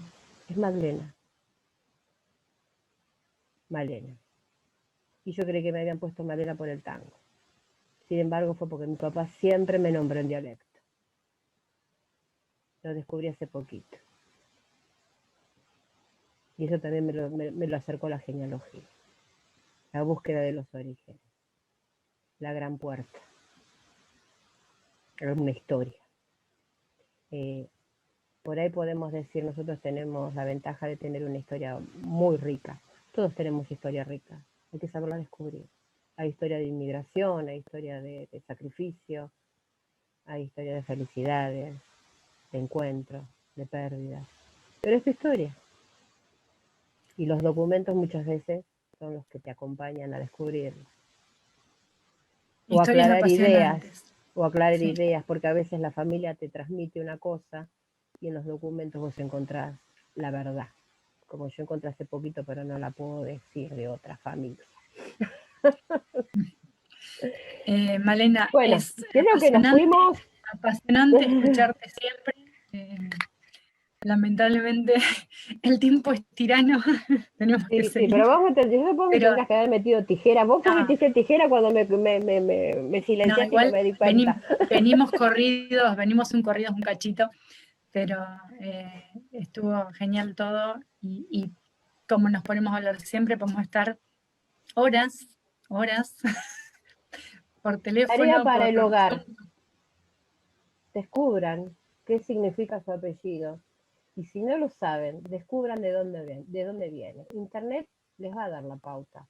es Magdalena. Malena. Y yo creí que me habían puesto Malena por el tango. Sin embargo, fue porque mi papá siempre me nombró en dialecto. Lo descubrí hace poquito. Y eso también me lo acercó la genealogía. La búsqueda de los orígenes. La gran puerta. Una historia. Por ahí podemos decir, nosotros tenemos la ventaja de tener una historia muy rica. Todos tenemos historia rica. Hay que saberla descubrir. Hay historia de inmigración, hay historia de sacrificio, hay historia de felicidades, de encuentros, de pérdidas. Pero es tu historia. Y los documentos muchas veces son los que te acompañan a descubrirlo. O aclarar ideas. O aclarar ideas, porque a veces la familia te transmite una cosa y en los documentos vos encontrás la verdad. Como yo encontré hace poquito, pero no la puedo decir de otra familia. Malena, bueno, es creo que nos fuimos. Apasionante escucharte siempre. Lamentablemente el tiempo es tirano. Tenemos que seguir. Sí, pero vamos a tener, yo supongo que tendrás que haber metido tijera. Vos metiste tijera cuando me silenciaste y no me di cuenta. Venimos corridos, venimos un cachito, pero estuvo genial todo y como nos ponemos a hablar siempre, podemos estar horas por teléfono. Tarea para el hogar. Descubran qué significa su apellido. Y si no lo saben, descubran de dónde viene. Internet les va a dar la pauta.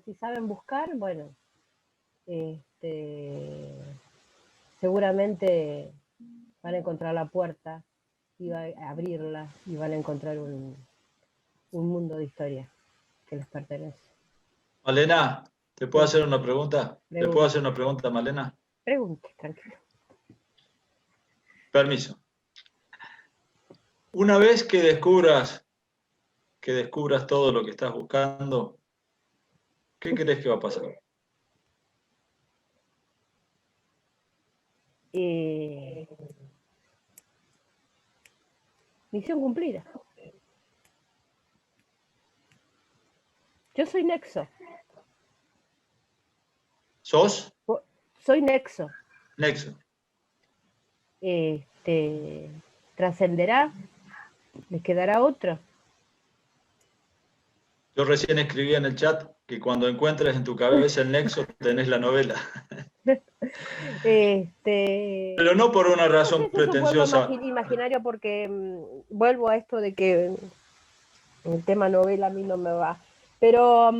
Si saben buscar, bueno, seguramente van a encontrar la puerta y van a abrirla y van a encontrar un mundo de historia que les pertenece. Malena, ¿te puedo hacer una pregunta? Pregunta. ¿Le puedo hacer una pregunta, Malena? Pregunte, tranquilo. Permiso. Una vez que descubras todo lo que estás buscando, ¿qué crees que va a pasar? Misión cumplida. Yo soy Nexo. ¿Sos? Soy Nexo. Nexo. Trascenderá. ¿Les quedará otro? Yo recién escribí en el chat que cuando encuentres en tu cabeza el nexo tenés la novela. Pero no por una razón pretenciosa. Es un imaginario porque vuelvo a esto de que el tema novela a mí no me va. Pero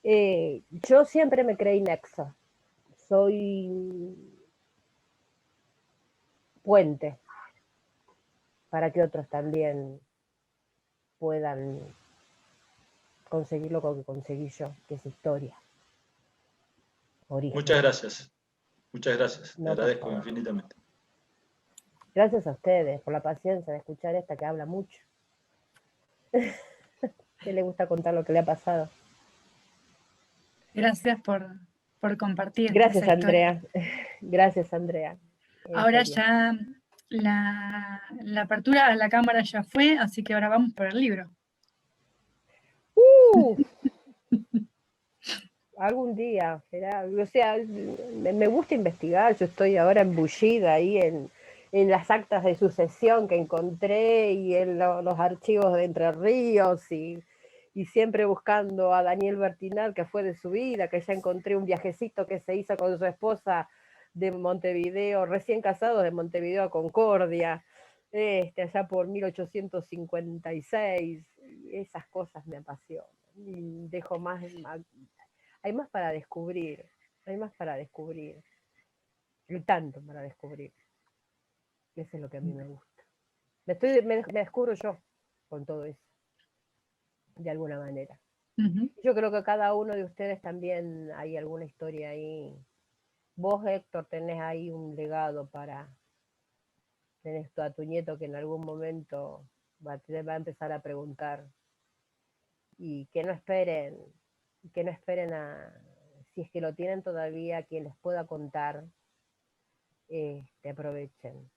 yo siempre me creí Nexo. Soy puente para que otros también puedan conseguir lo que conseguí yo, que es historia. Origen. Muchas gracias. Muchas gracias. Te agradezco infinitamente. Gracias a ustedes por la paciencia de escuchar esta que habla mucho. Que le gusta contar lo que le ha pasado. Gracias por compartir. Gracias, Andrea. Gracias, Andrea. Ahora serio. ya la apertura a la cámara ya fue, así que ahora vamos por el libro. Algún día, será. O sea, me gusta investigar, yo estoy ahora embullida ahí en las actas de sucesión que encontré y en los archivos de Entre Ríos y siempre buscando a Daniel Bertinal, que fue de su vida, que ya encontré un viajecito que se hizo con su esposa de Montevideo, recién casados, de Montevideo a Concordia, allá por 1856. Esas cosas me apasionan. Y dejo más, hay más para descubrir, hay más para descubrir, hay tanto para descubrir. Eso es lo que a mí me gusta. Me descubro yo con todo eso, de alguna manera. Yo creo que cada uno de ustedes también hay alguna historia ahí. Vos, Héctor, tenés ahí un legado tenés a tu nieto que en algún momento va a empezar a preguntar y que no esperen si es que lo tienen todavía, quien les pueda contar, aprovechen.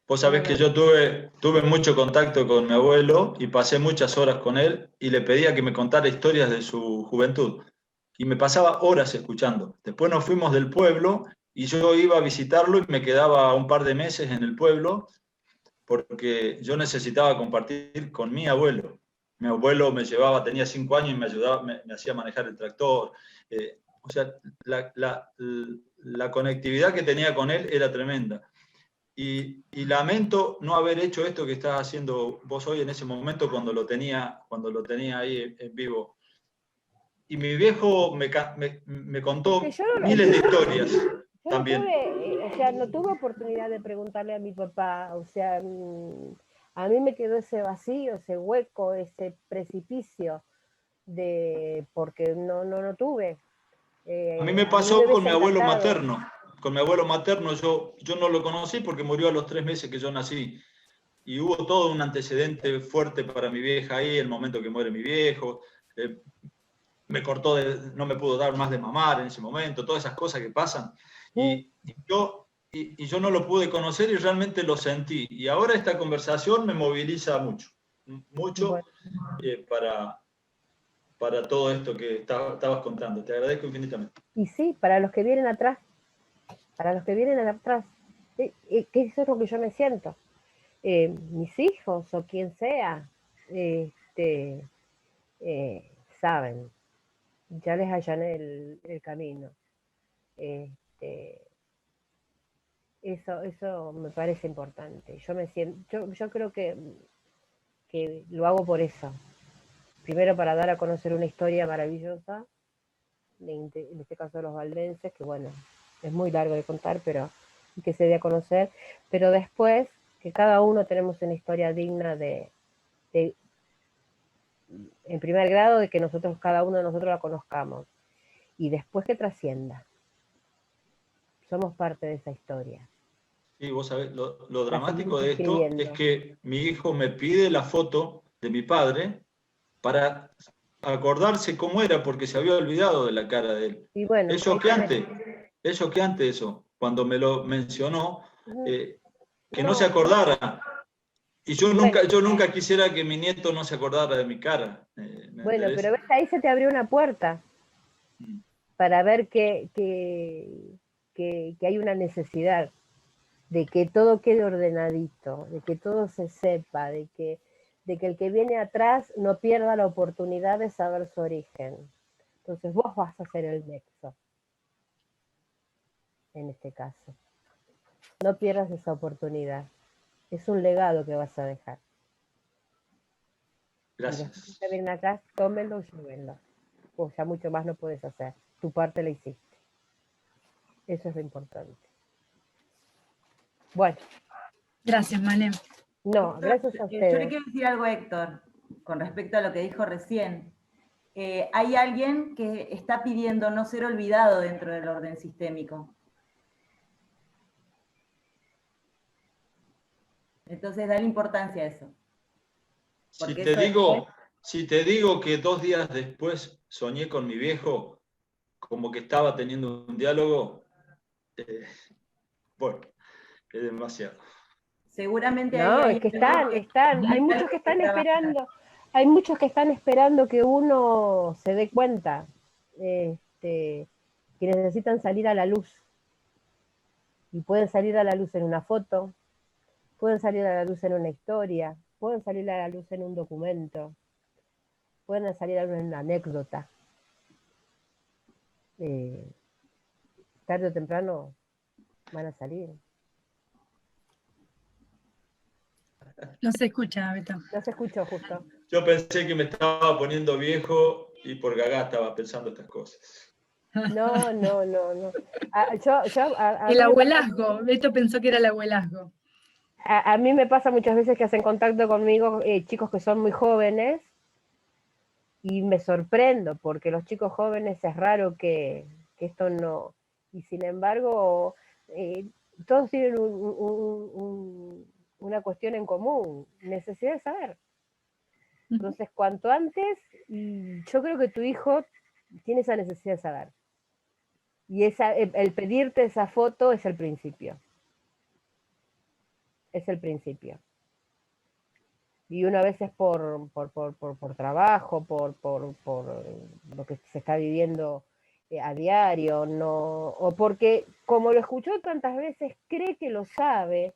Vos sabés que yo tuve mucho contacto con mi abuelo y pasé muchas horas con él y le pedía que me contara historias de su juventud. Y me pasaba horas escuchando. Después nos fuimos del pueblo y yo iba a visitarlo y me quedaba un par de meses en el pueblo porque yo necesitaba compartir con mi abuelo. Mi abuelo me llevaba, tenía 5 años y me ayudaba, me hacía manejar el tractor. O sea, la conectividad que tenía con él era tremenda. Y lamento no haber hecho esto que estás haciendo vos hoy en ese momento cuando lo tenía ahí en vivo. Y mi viejo me contó miles de historias también. No tuve oportunidad de preguntarle a mi papá, o sea, a mí me quedó ese vacío, ese hueco, ese precipicio, porque no tuve. A mí me pasó con mi abuelo materno. Con mi abuelo materno yo no lo conocí porque murió a los 3 meses que yo nací. Y hubo todo un antecedente fuerte para mi vieja ahí, el momento que muere mi viejo. Me cortó, no me pudo dar más de mamar en ese momento, todas esas cosas que pasan. Y yo no lo pude conocer y realmente lo sentí. Y ahora esta conversación me moviliza mucho para todo esto que estabas contando. Te agradezco infinitamente. Y sí, para los que vienen atrás, que eso es lo que yo me siento. Mis hijos o quien sea, saben, ya les allané el camino. Eso me parece importante. Yo creo que lo hago por eso. Primero para dar a conocer una historia maravillosa, en este caso de los valdenses, que bueno, es muy largo de contar, pero que se dé a conocer, pero después que cada uno tenemos una historia digna en primer grado, de que cada uno de nosotros la conozcamos, y después que trascienda. Somos parte de esa historia. Sí, vos sabés, lo dramático de esto es que mi hijo me pide la foto de mi padre para acordarse cómo era, porque se había olvidado de la cara de él. Y bueno, eso, cuando me lo mencionó, que no se acordara. Y yo nunca quisiera que mi nieto no se acordara de mi cara. Bueno, pero ves, ahí se te abrió una puerta para ver que hay una necesidad de que todo quede ordenadito, de que todo se sepa, de que el que viene atrás no pierda la oportunidad de saber su origen. Entonces vos vas a ser el nexo, en este caso. No pierdas esa oportunidad. Es un legado que vas a dejar. Gracias. Y los que vienen atrás, tómenlo y llévenlo. Vos ya mucho más no puedes hacer. Tu parte la hiciste. Eso es lo importante. Bueno. Gracias, Malén. No, gracias a ustedes. Yo le quiero decir algo a Héctor, con respecto a lo que dijo recién. Hay alguien que está pidiendo no ser olvidado dentro del orden sistémico. Entonces, dale importancia a eso. Si te digo que 2 días después soñé con mi viejo, como que estaba teniendo un diálogo, bueno, Es demasiado. Seguramente No, hay es que alguien hay muchos que están esperando, hay muchos que están esperando que uno se dé cuenta, que necesitan salir a la luz. Y pueden salir a la luz en una foto, pueden salir a la luz en una historia, pueden salir a la luz en un documento, pueden salir a la luz en una anécdota. Tarde o temprano van a salir. No se escucha, Beto. No se escuchó justo. Yo pensé que me estaba poniendo viejo y por gagá estaba pensando estas cosas. No. El abuelazgo. Beto pensó que era el abuelazgo. A mí me pasa muchas veces que hacen contacto conmigo chicos que son muy jóvenes y me sorprendo porque los chicos jóvenes es raro que esto no... Y sin embargo, todos tienen una cuestión en común, necesidad de saber. Entonces, cuanto antes, yo creo que tu hijo tiene esa necesidad de saber. Y el pedirte esa foto es el principio. Es el principio. Y uno a veces por trabajo, por lo que se está viviendo a diario, no, o porque como lo escuchó tantas veces, cree que lo sabe,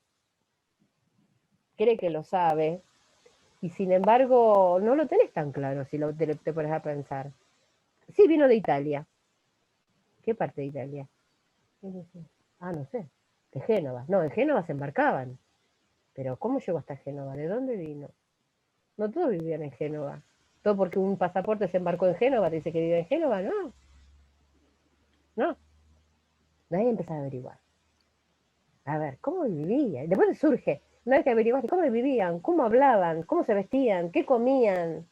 y sin embargo no lo tenés tan claro si te pones a pensar. Sí, vino de Italia. ¿Qué parte de Italia? No sé, de Génova. No, en Génova se embarcaban. Pero ¿cómo llegó hasta Génova? ¿De dónde vino? No todos vivían en Génova. Todo porque un pasaporte se embarcó en Génova, dice que vive en Génova, no. No. Nadie empezó a averiguar. A ver, ¿cómo vivían? Después surge, una vez que averiguaste cómo vivían, cómo hablaban, cómo se vestían, qué comían,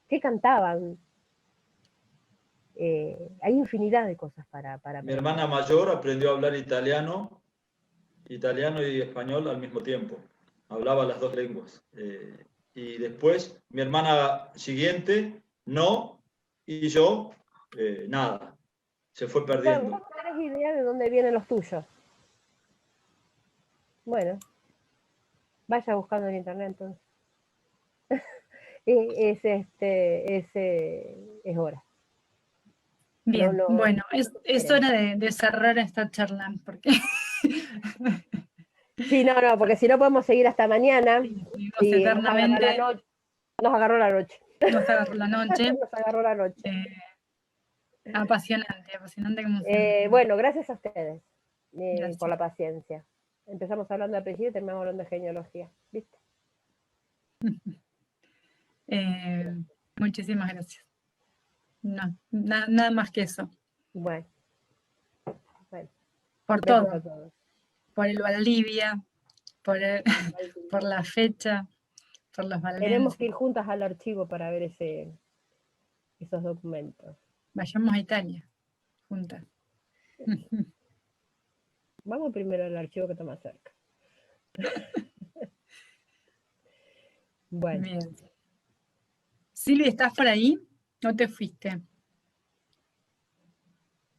qué cantaban. Hay infinidad de cosas para Mi hermana mayor aprendió a hablar italiano y español al mismo tiempo. Hablaba las dos lenguas. Y después, mi hermana siguiente, no, y yo, nada. Se fue perdiendo. Bueno, ¿vos tenés idea de dónde vienen los tuyos? Bueno, vaya buscando en internet entonces. Es hora. Bien, No, bueno, es hora de cerrar esta charla, porque sí, no, porque si no podemos seguir hasta mañana. seguimos Y eternamente. Nos agarró la noche. Nos agarró la noche. Nos agarró la noche. Apasionante como siempre. Bueno, gracias a ustedes Gracias. por la paciencia. Empezamos hablando de apellido y terminamos hablando de genealogía. ¿Viste? Muchísimas gracias. No, nada más que eso. Bueno. Por Besos todo. a todos. Por el Valdivia, por la fecha, por los Tenemos valdenses. que ir juntas al archivo para ver esos documentos. Vayamos a Italia, juntas. Vamos primero al archivo que está más cerca. Bueno. Bien. Silvia, ¿estás por ahí? ¿No te fuiste?